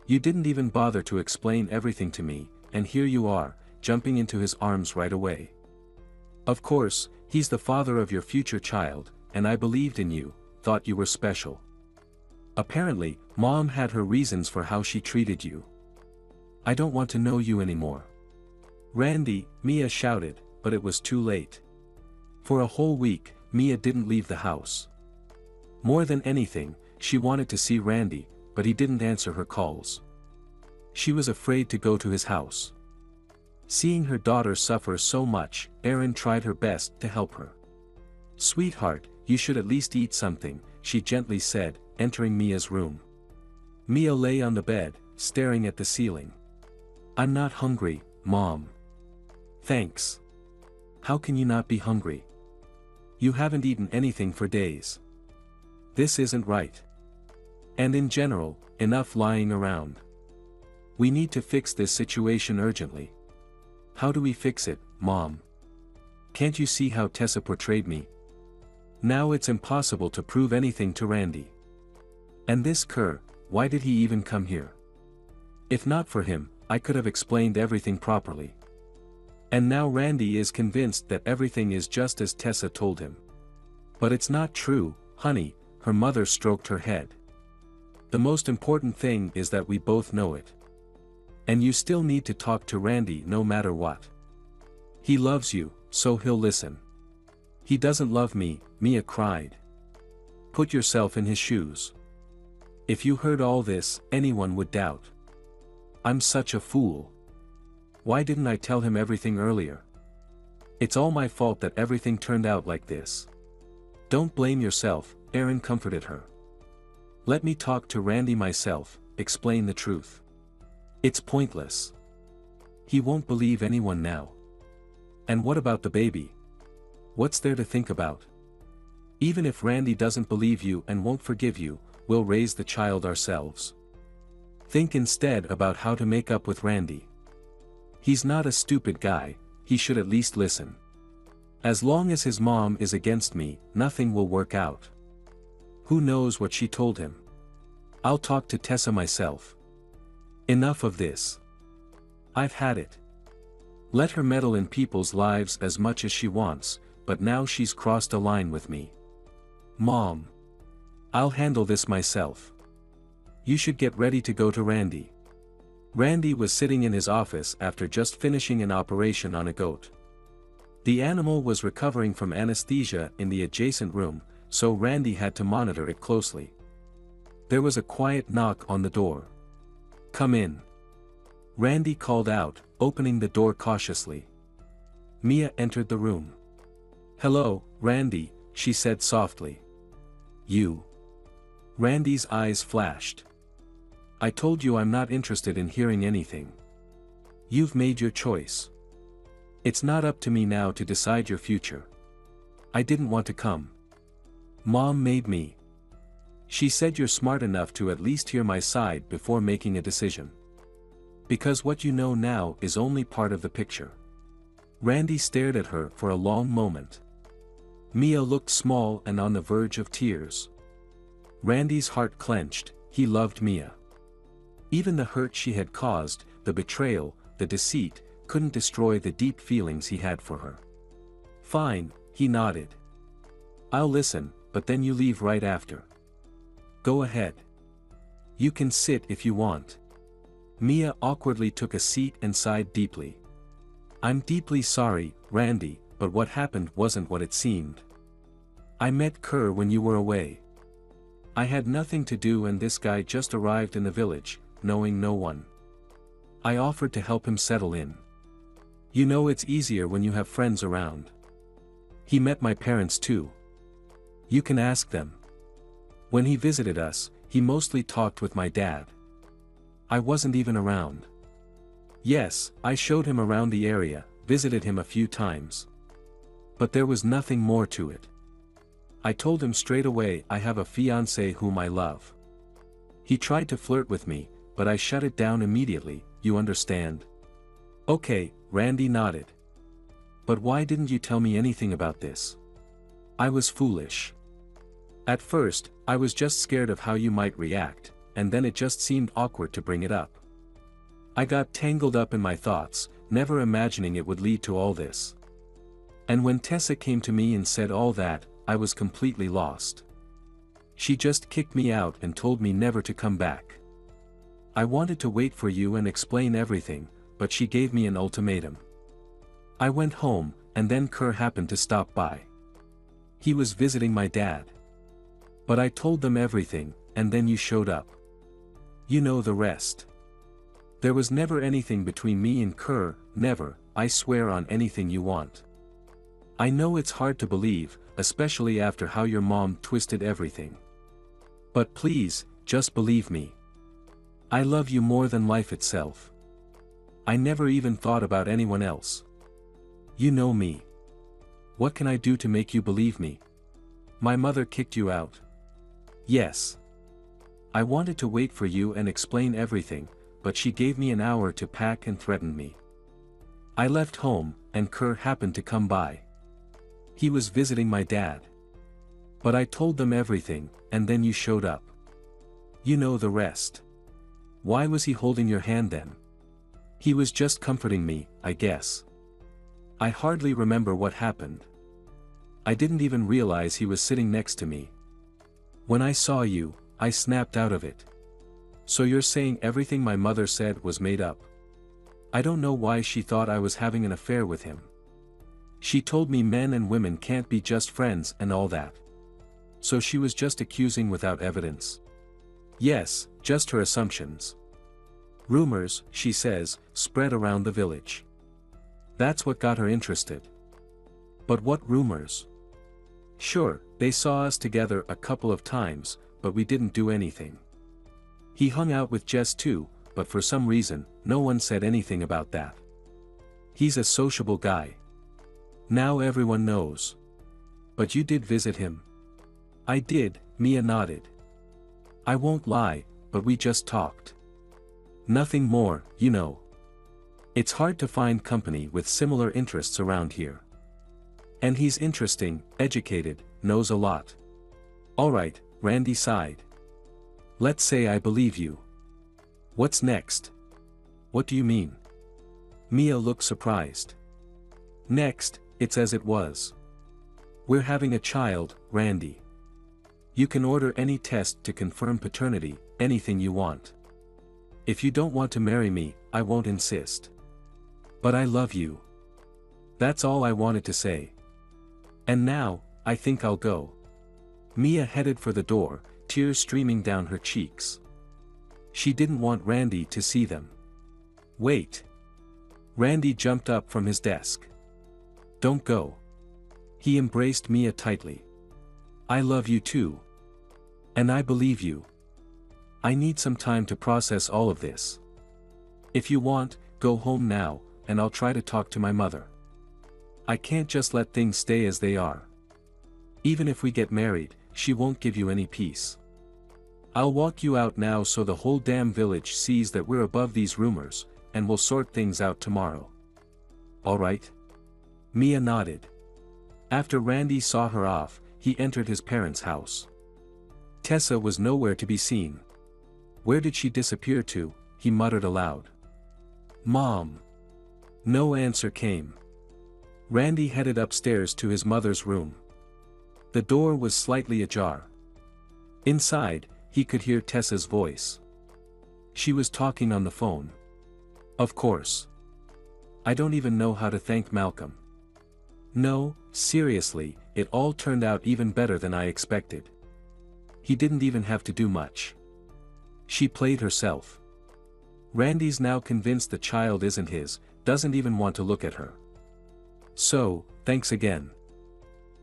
Speaker 1: You didn't even bother to explain everything to me, and here you are, jumping into his arms right away. Of course, he's the father of your future child, and I believed in you, thought you were special. Apparently, Mom had her reasons for how she treated you. I don't want to know you anymore. Randy, Mia shouted, but it was too late. For a whole week, Mia didn't leave the house. More than anything, she wanted to see Randy, but he didn't answer her calls. She was afraid to go to his house. Seeing her daughter suffer so much, Erin tried her best to help her. Sweetheart, you should at least eat something, she gently said, entering Mia's room. Mia lay on the bed, staring at the ceiling. I'm not hungry, Mom. Thanks. How can you not be hungry? You haven't eaten anything for days. This isn't right. And in general, enough lying around. We need to fix this situation urgently. How do we fix it, Mom? Can't you see how Tessa portrayed me? Now it's impossible to prove anything to Randy. And this Kerr, why did he even come here? If not for him, I could have explained everything properly. And now Randy is convinced that everything is just as Tessa told him. But it's not true, honey, her mother stroked her head. The most important thing is that we both know it. And you still need to talk to Randy no matter what. He loves you, so he'll listen. He doesn't love me, Mia cried. Put yourself in his shoes. If you heard all this, anyone would doubt. I'm such a fool. Why didn't I tell him everything earlier? It's all my fault that everything turned out like this. Don't blame yourself, Erin comforted her. Let me talk to Randy myself, explain the truth. It's pointless. He won't believe anyone now. And what about the baby? What's there to think about? Even if Randy doesn't believe you and won't forgive you, we'll raise the child ourselves. Think instead about how to make up with Randy. He's not a stupid guy, he should at least listen. As long as his mom is against me, nothing will work out. Who knows what she told him? I'll talk to Tessa myself. Enough of this. I've had it. Let her meddle in people's lives as much as she wants, but now she's crossed a line with me. Mom. I'll handle this myself. You should get ready to go to Randy. Randy was sitting in his office after just finishing an operation on a goat. The animal was recovering from anesthesia in the adjacent room, so Randy had to monitor it closely. There was a quiet knock on the door. Come in. Randy called out, opening the door cautiously. Mia entered the room. Hello, Randy, she said softly. You. Randy's eyes flashed. I told you I'm not interested in hearing anything. You've made your choice. It's not up to me now to decide your future. I didn't want to come. Mom made me. She said you're smart enough to at least hear my side before making a decision. Because what you know now is only part of the picture. Randy stared at her for a long moment. Mia looked small and on the verge of tears. Randy's heart clenched, he loved Mia. Even the hurt she had caused, the betrayal, the deceit, couldn't destroy the deep feelings he had for her. Fine, he nodded. I'll listen, but then you leave right after. Go ahead. You can sit if you want. Mia awkwardly took a seat and sighed deeply. I'm deeply sorry, Randy, but what happened wasn't what it seemed. I met Kerr when you were away. I had nothing to do and this guy just arrived in the village, knowing no one. I offered to help him settle in. You know it's easier when you have friends around. He met my parents too. You can ask them. When he visited us, he mostly talked with my dad. I wasn't even around. Yes, I showed him around the area, visited him a few times. But there was nothing more to it. I told him straight away I have a fiancé whom I love. He tried to flirt with me, but I shut it down immediately, you understand? Okay, Randy nodded. But why didn't you tell me anything about this? I was foolish. At first, I was just scared of how you might react, and then it just seemed awkward to bring it up. I got tangled up in my thoughts, never imagining it would lead to all this. And when Tessa came to me and said all that, I was completely lost. She just kicked me out and told me never to come back. I wanted to wait for you and explain everything, but she gave me an ultimatum. I went home, and then Kerr happened to stop by. He was visiting my dad. But I told them everything, and then you showed up. You know the rest. There was never anything between me and Kerr, never, I swear on anything you want. I know it's hard to believe, especially after how your mom twisted everything. But please, just believe me. I love you more than life itself. I never even thought about anyone else. You know me. What can I do to make you believe me? My mother kicked you out. Yes. I wanted to wait for you and explain everything, but she gave me an hour to pack and threatened me. I left home, and Kerr happened to come by. He was visiting my dad. But I told them everything, and then you showed up. You know the rest. Why was he holding your hand then? He was just comforting me, I guess. I hardly remember what happened. I didn't even realize he was sitting next to me. When I saw you, I snapped out of it. So you're saying everything my mother said was made up? I don't know why she thought I was having an affair with him. She told me men and women can't be just friends and all that. So she was just accusing without evidence. Yes, just her assumptions. Rumors, she says, spread around the village. That's what got her interested. But what rumors? Sure, they saw us together a couple of times, but we didn't do anything. He hung out with Jess too, but for some reason, no one said anything about that. He's a sociable guy. Now everyone knows. But you did visit him. I did, Mia nodded. I won't lie, but we just talked. Nothing more, you know. It's hard to find company with similar interests around here. And he's interesting, educated, knows a lot. Alright, Randy sighed. Let's say I believe you. What's next? What do you mean? Mia looked surprised. Next, it's as it was. We're having a child, Randy. You can order any test to confirm paternity, anything you want. If you don't want to marry me, I won't insist. But I love you. That's all I wanted to say. And now, I think I'll go. Mia headed for the door, tears streaming down her cheeks. She didn't want Randy to see them. Wait. Randy jumped up from his desk. Don't go. He embraced Mia tightly. I love you too. And I believe you. I need some time to process all of this. If you want, go home now, and I'll try to talk to my mother. I can't just let things stay as they are. Even if we get married, she won't give you any peace. I'll walk you out now so the whole damn village sees that we're above these rumors, and we'll sort things out tomorrow. Alright? Mia nodded. After Randy saw her off, he entered his parents' house. Tessa was nowhere to be seen. Where did she disappear to? He muttered aloud. Mom. No answer came. Randy headed upstairs to his mother's room. The door was slightly ajar. Inside, he could hear Tessa's voice. She was talking on the phone. Of course. I don't even know how to thank Malcolm. No, seriously, it all turned out even better than I expected. He didn't even have to do much. She played herself. Randy's now convinced the child isn't his, doesn't even want to look at her. So, thanks again.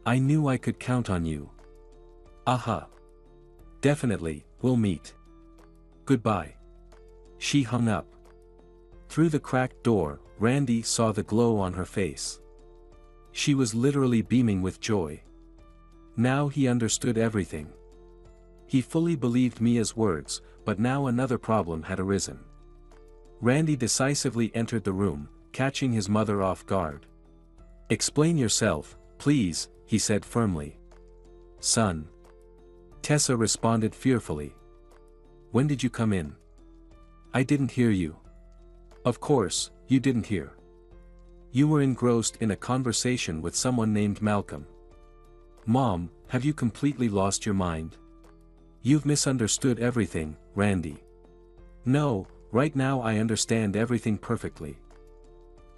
Speaker 1: I knew I could count on you. Aha. Definitely, we'll meet. Goodbye. She hung up. Through the cracked door, Randy saw the glow on her face. She was literally beaming with joy. Now he understood everything. He fully believed Mia's words, but now another problem had arisen. Randy decisively entered the room, catching his mother off guard. Explain yourself, please, he said firmly. Son. Tessa responded fearfully. When did you come in? I didn't hear you. Of course, you didn't hear. You were engrossed in a conversation with someone named Malcolm. Mom, have you completely lost your mind? You've misunderstood everything, Randy. No, right now I understand everything perfectly.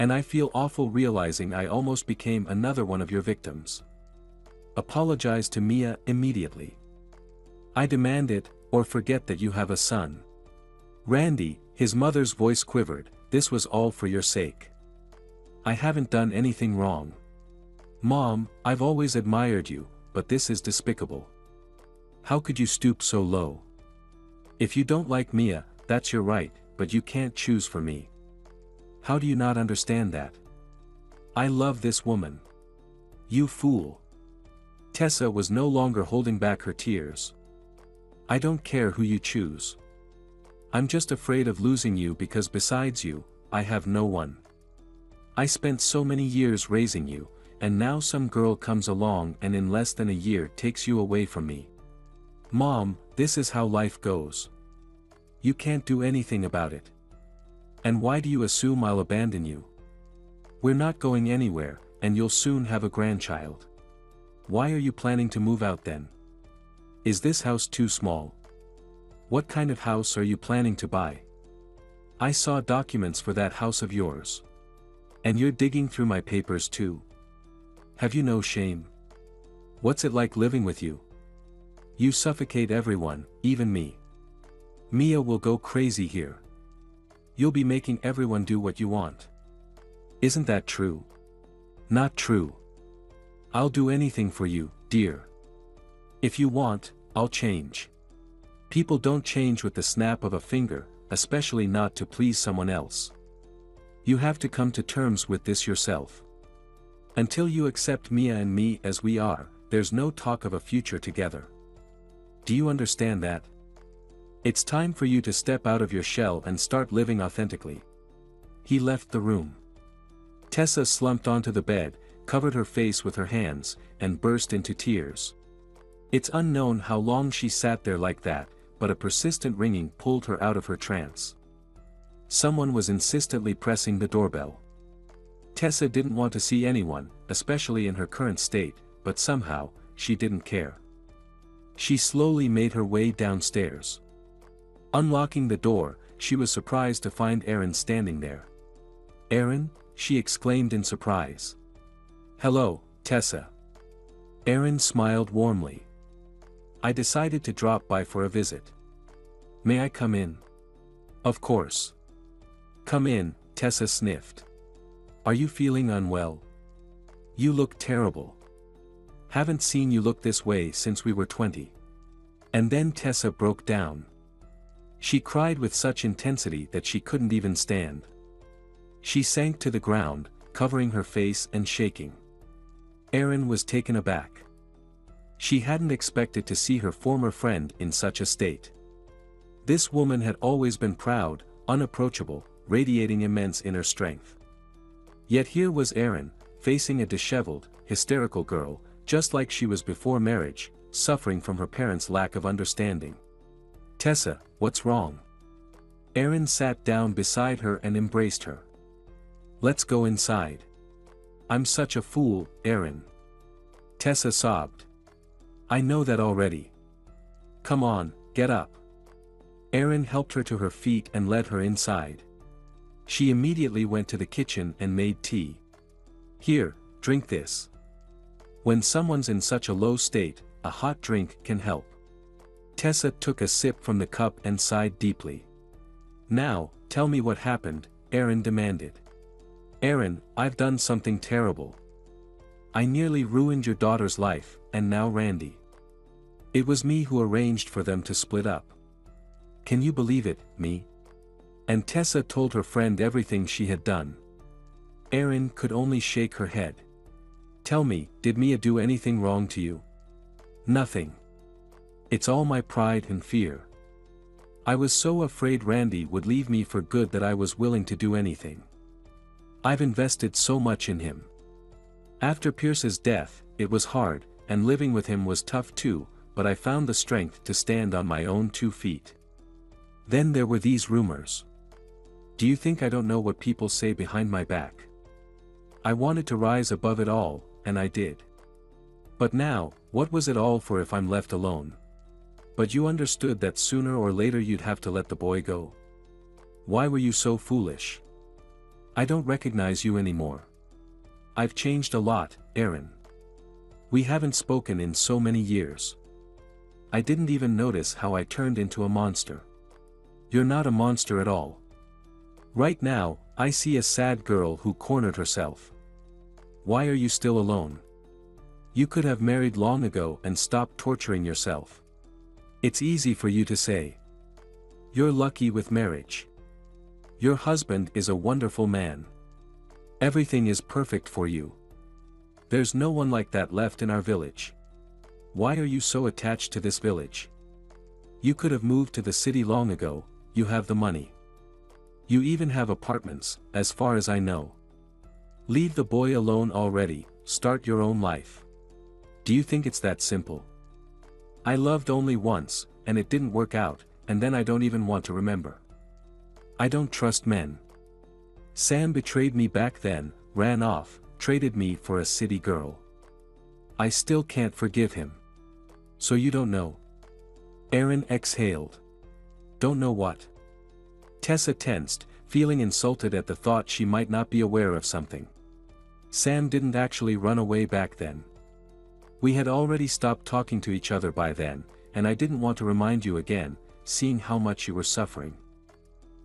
Speaker 1: And I feel awful realizing I almost became another one of your victims. Apologize to Mia immediately. I demand it, or forget that you have a son. Randy, his mother's voice quivered, this was all for your sake. I haven't done anything wrong. Mom, I've always admired you, but this is despicable. How could you stoop so low? If you don't like Mia, that's your right, but you can't choose for me. How do you not understand that? I love this woman. You fool. Tessa was no longer holding back her tears. I don't care who you choose. I'm just afraid of losing you because besides you, I have no one. I spent so many years raising you, and now some girl comes along and in less than a year takes you away from me. Mom, this is how life goes. You can't do anything about it. And why do you assume I'll abandon you? We're not going anywhere, and you'll soon have a grandchild. Why are you planning to move out then? Is this house too small? What kind of house are you planning to buy? I saw documents for that house of yours. And you're digging through my papers too. Have you no shame? What's it like living with you? You suffocate everyone, even me. Mia will go crazy here. You'll be making everyone do what you want. Isn't that true? Not true. I'll do anything for you, dear. If you want, I'll change. People don't change with the snap of a finger, especially not to please someone else. You have to come to terms with this yourself. Until you accept Mia and me as we are, there's no talk of a future together. Do you understand that? It's time for you to step out of your shell and start living authentically. He left the room. Tessa slumped onto the bed, covered her face with her hands, and burst into tears. It's unknown how long she sat there like that, but a persistent ringing pulled her out of her trance. Someone was insistently pressing the doorbell. Tessa didn't want to see anyone, especially in her current state, but somehow, she didn't care. She slowly made her way downstairs. Unlocking the door, she was surprised to find Aaron standing there. Aaron? She exclaimed in surprise. Hello, Tessa. Aaron smiled warmly. I decided to drop by for a visit. May I come in? Of course. Come in, Tessa sniffed. Are you feeling unwell? You look terrible. Haven't seen you look this way since we were 20. And then Tessa broke down. She cried with such intensity that she couldn't even stand. She sank to the ground, covering her face and shaking. Aaron was taken aback. She hadn't expected to see her former friend in such a state. This woman had always been proud, unapproachable, radiating immense inner strength. Yet here was Aaron, facing a disheveled, hysterical girl, just like she was before marriage, suffering from her parents' lack of understanding. Tessa, what's wrong? Aaron sat down beside her and embraced her. Let's go inside. I'm such a fool, Erin. Tessa sobbed. I know that already. Come on, get up. Erin helped her to her feet and led her inside. She immediately went to the kitchen and made tea. Here, drink this. When someone's in such a low state, a hot drink can help. Tessa took a sip from the cup and sighed deeply. Now, tell me what happened, Erin demanded. Erin, I've done something terrible. I nearly ruined your daughter's life, and now Randy. It was me who arranged for them to split up. Can you believe it, me? And Tessa told her friend everything she had done. Erin could only shake her head. Tell me, did Mia do anything wrong to you? Nothing. It's all my pride and fear. I was so afraid Randy would leave me for good that I was willing to do anything. I've invested so much in him. After Pierce's death, it was hard, and living with him was tough too, but I found the strength to stand on my own 2 feet. Then there were these rumors. Do you think I don't know what people say behind my back? I wanted to rise above it all, and I did. But now, what was it all for if I'm left alone? But you understood that sooner or later you'd have to let the boy go. Why were you so foolish? I don't recognize you anymore. I've changed a lot, Erin. We haven't spoken in so many years. I didn't even notice how I turned into a monster. You're not a monster at all. Right now, I see a sad girl who cornered herself. Why are you still alone? You could have married long ago and stopped torturing yourself. It's easy for you to say. You're lucky with marriage. Your husband is a wonderful man. Everything is perfect for you. There's no one like that left in our village. Why are you so attached to this village? You could have moved to the city long ago, you have the money. You even have apartments, as far as I know. Leave the boy alone already, start your own life. Do you think it's that simple? I loved only once, and it didn't work out, and then I don't even want to remember. I don't trust men. Sam betrayed me back then, ran off, traded me for a city girl. I still can't forgive him. So you don't know? Erin exhaled. Don't know what? Tessa tensed, feeling insulted at the thought she might not be aware of something. Sam didn't actually run away back then. We had already stopped talking to each other by then, and I didn't want to remind you again, seeing how much you were suffering.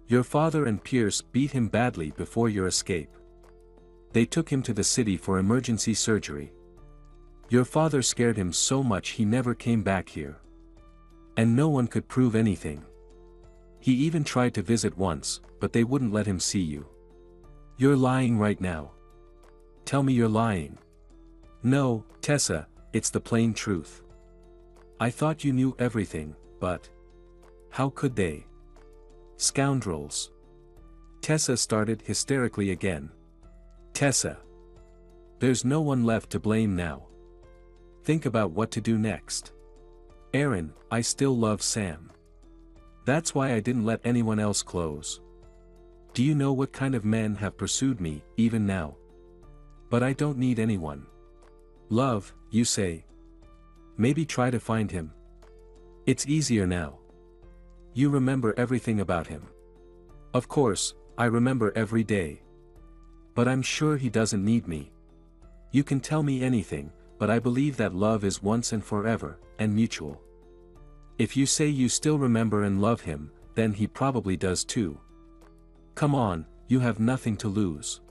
Speaker 1: Your father and Pierce beat him badly before your escape. They took him to the city for emergency surgery. Your father scared him so much he never came back here. And no one could prove anything. He even tried to visit once, but they wouldn't let him see you. You're lying right now. Tell me you're lying. No, Tessa, it's the plain truth. I thought you knew everything, but how could they? Scoundrels. Tessa started hysterically again. Tessa. There's no one left to blame now. Think about what to do next. Erin, I still love Sam. That's why I didn't let anyone else close. Do you know what kind of men have pursued me, even now? But I don't need anyone. Love, you say? Maybe try to find him. It's easier now. You remember everything about him. Of course, I remember every day. But I'm sure he doesn't need me. You can tell me anything, but I believe that love is once and forever, and mutual. If you say you still remember and love him, then he probably does too. Come on, you have nothing to lose.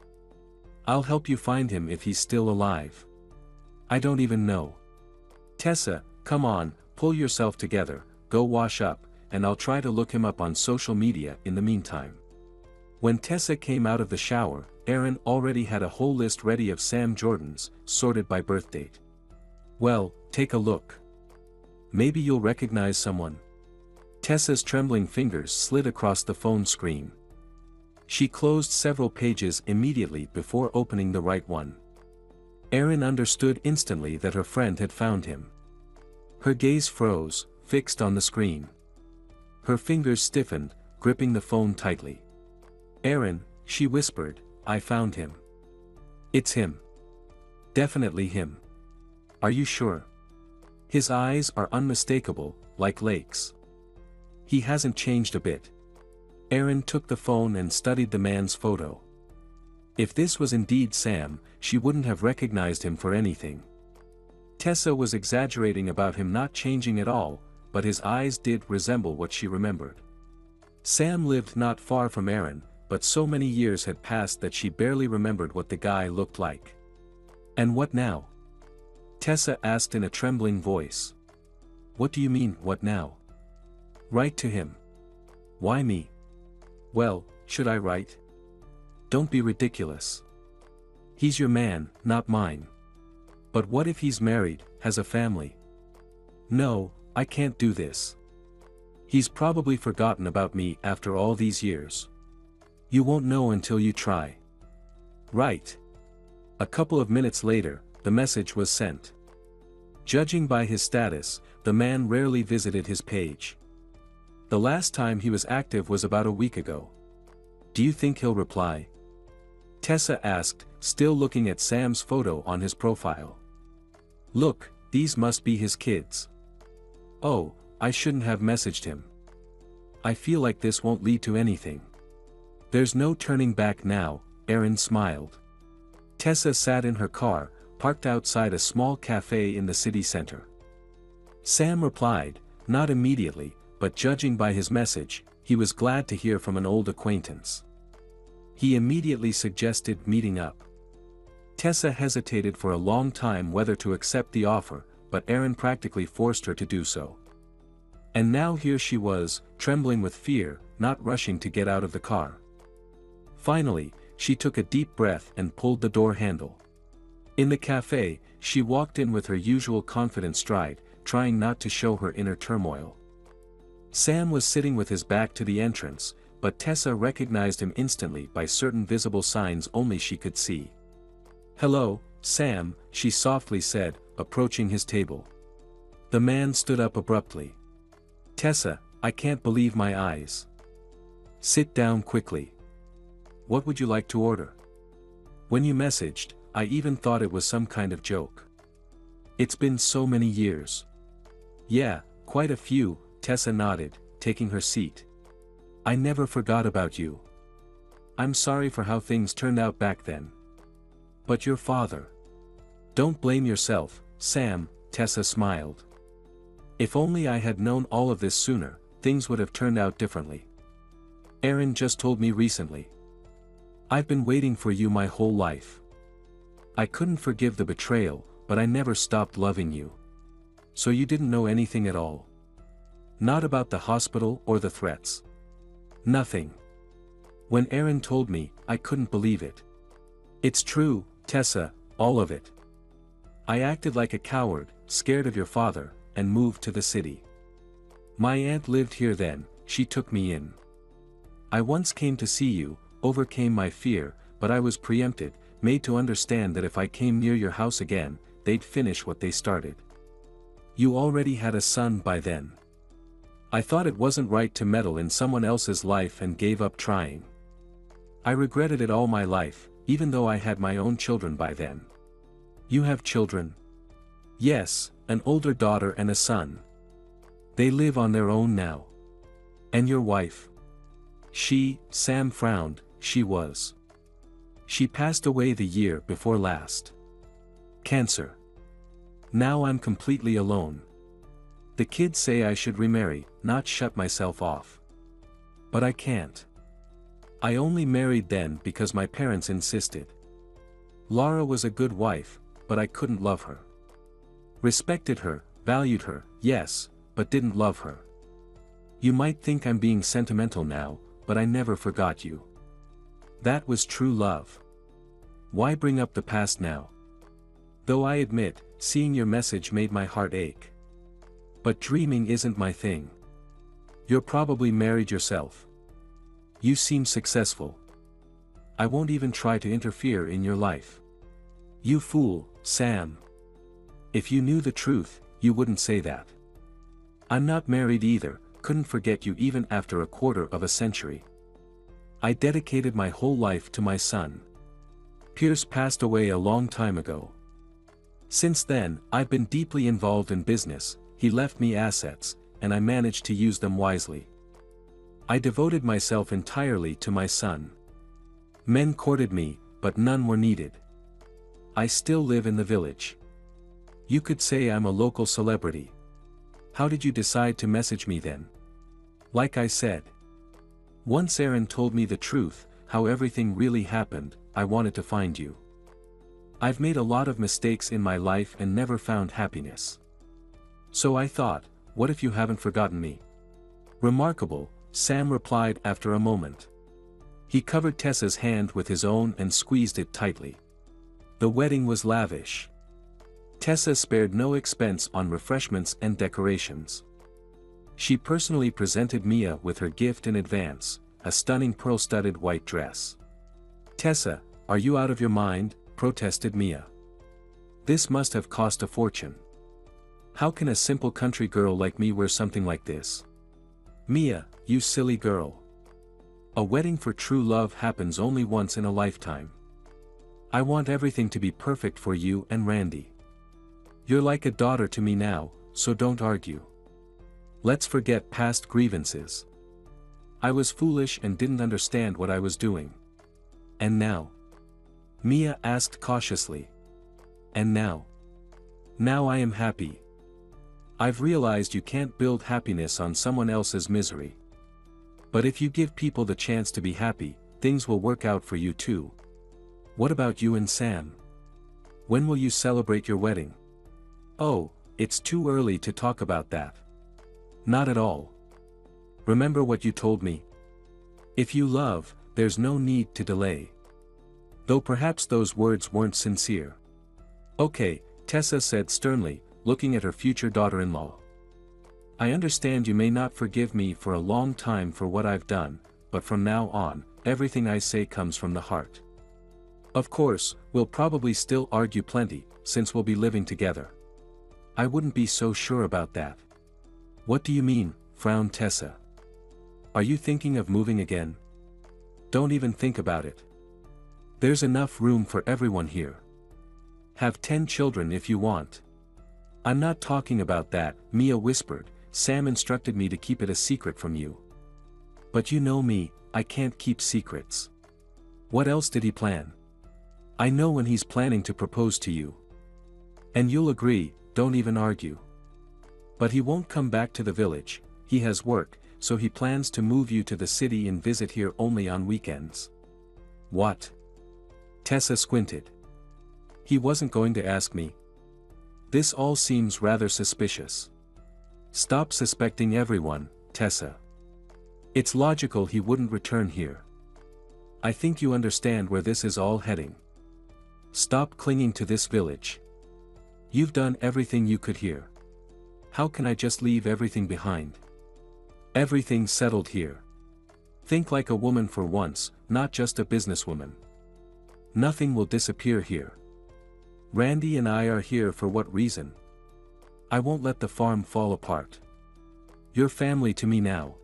Speaker 1: I'll help you find him if he's still alive. I don't even know. Tessa, come on, pull yourself together, go wash up, and I'll try to look him up on social media in the meantime. When Tessa came out of the shower, Erin already had a whole list ready of Sam Jordan's, sorted by birthdate. Well, take a look. Maybe you'll recognize someone. Tessa's trembling fingers slid across the phone screen. She closed several pages immediately before opening the right one. Erin understood instantly that her friend had found him. Her gaze froze, fixed on the screen. Her fingers stiffened, gripping the phone tightly. Erin, she whispered, I found him. It's him. Definitely him. Are you sure? His eyes are unmistakable, like lakes. He hasn't changed a bit. Erin took the phone and studied the man's photo. If this was indeed Sam, she wouldn't have recognized him for anything. Tessa was exaggerating about him not changing at all, but his eyes did resemble what she remembered. Sam lived not far from Erin, but so many years had passed that she barely remembered what the guy looked like. And what now? Tessa asked in a trembling voice. What do you mean, what now? Write to him. Why me? Well, should I write? Don't be ridiculous. He's your man, not mine. But what if he's married, has a family? No, I can't do this. He's probably forgotten about me after all these years. You won't know until you try. Right. A couple of minutes later, the message was sent. Judging by his status, the man rarely visited his page. The last time he was active was about a week ago. Do you think he'll reply? Tessa asked, still looking at Sam's photo on his profile. Look, these must be his kids. Oh, I shouldn't have messaged him. I feel like this won't lead to anything. There's no turning back now, Erin smiled. Tessa sat in her car, parked outside a small cafe in the city center. Sam replied, not immediately, but judging by his message, he was glad to hear from an old acquaintance. He immediately suggested meeting up. Tessa hesitated for a long time whether to accept the offer, but Erin practically forced her to do so. And now here she was, trembling with fear, not rushing to get out of the car. Finally, she took a deep breath and pulled the door handle. In the cafe, she walked in with her usual confident stride, trying not to show her inner turmoil. Sam was sitting with his back to the entrance, but Tessa recognized him instantly by certain visible signs only she could see. Hello, Sam, she softly said, approaching his table. The man stood up abruptly. Tessa, I can't believe my eyes. Sit down quickly. What would you like to order? When you messaged, I even thought it was some kind of joke. It's been so many years. Yeah, quite a few, Tessa nodded, taking her seat. I never forgot about you. I'm sorry for how things turned out back then. But your father. Don't blame yourself, Sam, Tessa smiled. If only I had known all of this sooner, things would have turned out differently. Erin just told me recently. I've been waiting for you my whole life. I couldn't forgive the betrayal, but I never stopped loving you. So you didn't know anything at all? Not about the hospital or the threats? Nothing. When Erin told me, I couldn't believe it. It's true, Tessa, all of it. I acted like a coward, scared of your father, and moved to the city. My aunt lived here then, she took me in. I once came to see you, overcame my fear, but I was preempted, made to understand that if I came near your house again, they'd finish what they started. You already had a son by then. I thought it wasn't right to meddle in someone else's life and gave up trying. I regretted it all my life, even though I had my own children by then. You have children? Yes, an older daughter and a son. They live on their own now. And your wife? Sam frowned, She passed away the year before last. Cancer. Now I'm completely alone. The kids say I should remarry, not shut myself off. But I can't. I only married then because my parents insisted. Laura was a good wife, but I couldn't love her. Respected her, valued her, yes, but didn't love her. You might think I'm being sentimental now, but I never forgot you. That was true love. Why bring up the past now? Though I admit, seeing your message made my heart ache. But dreaming isn't my thing. You're probably married yourself. You seem successful. I won't even try to interfere in your life. You fool, Sam. If you knew the truth, you wouldn't say that. I'm not married either, couldn't forget you even after a quarter of a century. I dedicated my whole life to my son. Pierce passed away a long time ago. Since then, I've been deeply involved in business. He left me assets, and I managed to use them wisely. I devoted myself entirely to my son. Men courted me, but none were needed. I still live in the village. You could say I'm a local celebrity. How did you decide to message me then? Like I said. Once Aaron told me the truth, how everything really happened, I wanted to find you. I've made a lot of mistakes in my life and never found happiness. So I thought, what if you haven't forgotten me? Remarkable, Sam replied after a moment. He covered Tessa's hand with his own and squeezed it tightly. The wedding was lavish. Tessa spared no expense on refreshments and decorations. She personally presented Mia with her gift in advance, a stunning pearl-studded white dress. "Tessa, are you out of your mind?" protested Mia. "This must have cost a fortune. How can a simple country girl like me wear something like this?" "Mia, you silly girl. A wedding for true love happens only once in a lifetime. I want everything to be perfect for you and Randy. You're like a daughter to me now, so don't argue. Let's forget past grievances. I was foolish and didn't understand what I was doing. And now?" Mia asked cautiously. "And now? Now I am happy. I've realized you can't build happiness on someone else's misery. But if you give people the chance to be happy, things will work out for you too. What about you and Sam? When will you celebrate your wedding?" "Oh, it's too early to talk about that." "Not at all. Remember what you told me? If you love, there's no need to delay." Though perhaps those words weren't sincere. "Okay," Tessa said sternly, looking at her future daughter-in-law. "I understand you may not forgive me for a long time for what I've done, but from now on, everything I say comes from the heart. Of course, we'll probably still argue plenty, since we'll be living together." "I wouldn't be so sure about that." "What do you mean?" frowned Tessa. "Are you thinking of moving again?" "Don't even think about it. There's enough room for everyone here. Have 10 children if you want." "I'm not talking about that," Mia whispered. "Sam instructed me to keep it a secret from you." "But you know me, I can't keep secrets." "What else did he plan?" "I know when he's planning to propose to you. And you'll agree, don't even argue. But he won't come back to the village, he has work, so he plans to move you to the city and visit here only on weekends." "What?" Tessa squinted. "He wasn't going to ask me. This all seems rather suspicious." "Stop suspecting everyone, Tessa. It's logical he wouldn't return here. I think you understand where this is all heading. Stop clinging to this village. You've done everything you could here. How can I just leave everything behind? Everything's settled here. Think like a woman for once, not just a businesswoman. Nothing will disappear here. Randy and I are here for what reason? I won't let the farm fall apart. You're family to me now.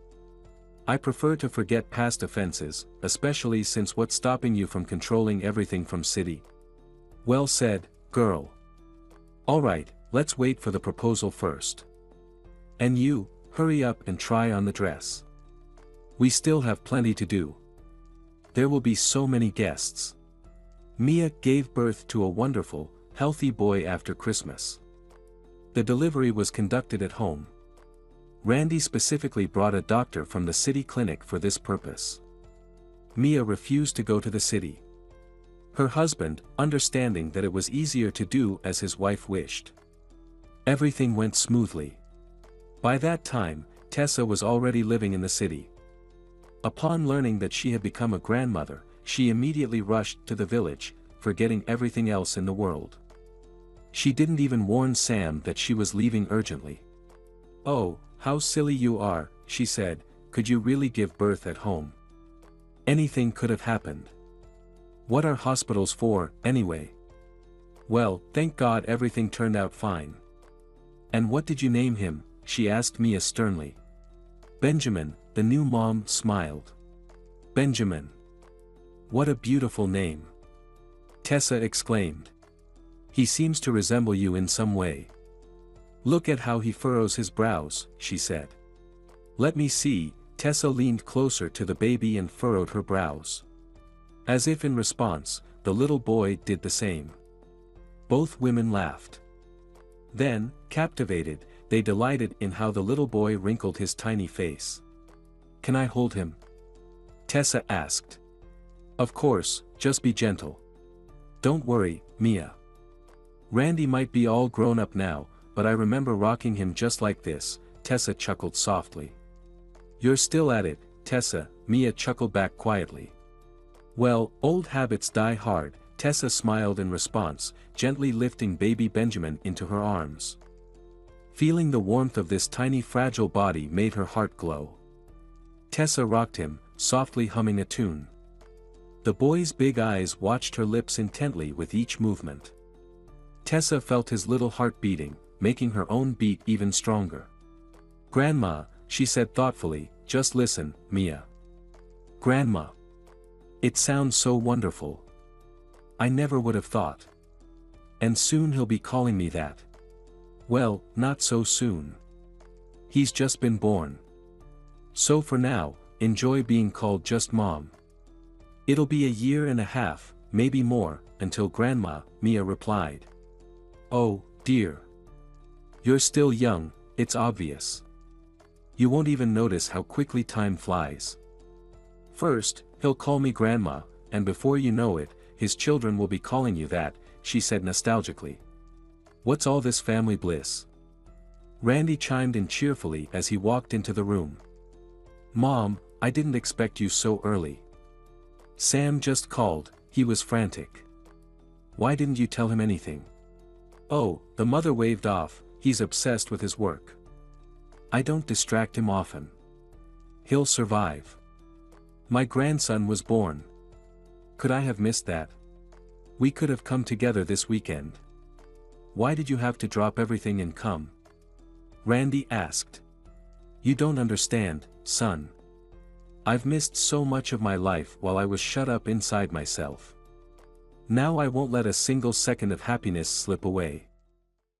Speaker 1: I prefer to forget past offenses, especially since what's stopping you from controlling everything from city?" "Well said, girl. Alright, let's wait for the proposal first. And you, hurry up and try on the dress. We still have plenty to do. There will be so many guests." Mia gave birth to a wonderful, healthy boy after Christmas. The delivery was conducted at home. Randy specifically brought a doctor from the city clinic for this purpose. Mia refused to go to the city. Her husband, understanding that it was easier to do as his wife wished. Everything went smoothly. By that time, Tessa was already living in the city. Upon learning that she had become a grandmother, she immediately rushed to the village, forgetting everything else in the world. She didn't even warn Sam that she was leaving urgently. "Oh, how silly you are," she said, "could you really give birth at home? Anything could have happened. What are hospitals for, anyway?" "Well, thank God everything turned out fine." "And what did you name him?" she asked Mia sternly. "Benjamin," the new mom smiled. "Benjamin. What a beautiful name," Tessa exclaimed. He seems to resemble you in some way. Look at how he furrows his brows, she said. Let me see. Tessa leaned closer to the baby and furrowed her brows. As if in response, the little boy did the same. Both women laughed. Then, captivated, they delighted in how the little boy wrinkled his tiny face. Can I hold him? Tessa asked. Of course, just be gentle. Don't worry, Mia. Randy might be all grown up now, but I remember rocking him just like this. Tessa chuckled softly. You're still at it, Tessa, Mia chuckled back quietly. Well, old habits die hard, Tessa smiled in response, gently lifting baby Benjamin into her arms. Feeling the warmth of this tiny fragile body made her heart glow. Tessa rocked him, softly humming a tune. The boy's big eyes watched her lips intently with each movement. Tessa felt his little heart beating, making her own beat even stronger. Grandma, she said thoughtfully, just listen, Mia. Grandma. It sounds so wonderful. I never would have thought. And soon he'll be calling me that. Well, not so soon. He's just been born. So for now, enjoy being called just Mom. It'll be a year and a half, maybe more, until Grandma, Mia replied. Oh, dear. You're still young, it's obvious. You won't even notice how quickly time flies. First, he'll call me Grandma, and before you know it, his children will be calling you that, she said nostalgically. What's all this family bliss? Randy chimed in cheerfully as he walked into the room. Mom, I didn't expect you so early. Sam just called, he was frantic. Why didn't you tell him anything? Oh, the mother waved off, he's obsessed with his work. I don't distract him often. He'll survive. My grandson was born. Could I have missed that? We could have come together this weekend. Why did you have to drop everything and come? Randy asked. You don't understand, son. I've missed so much of my life while I was shut up inside myself. Now I won't let a single second of happiness slip away.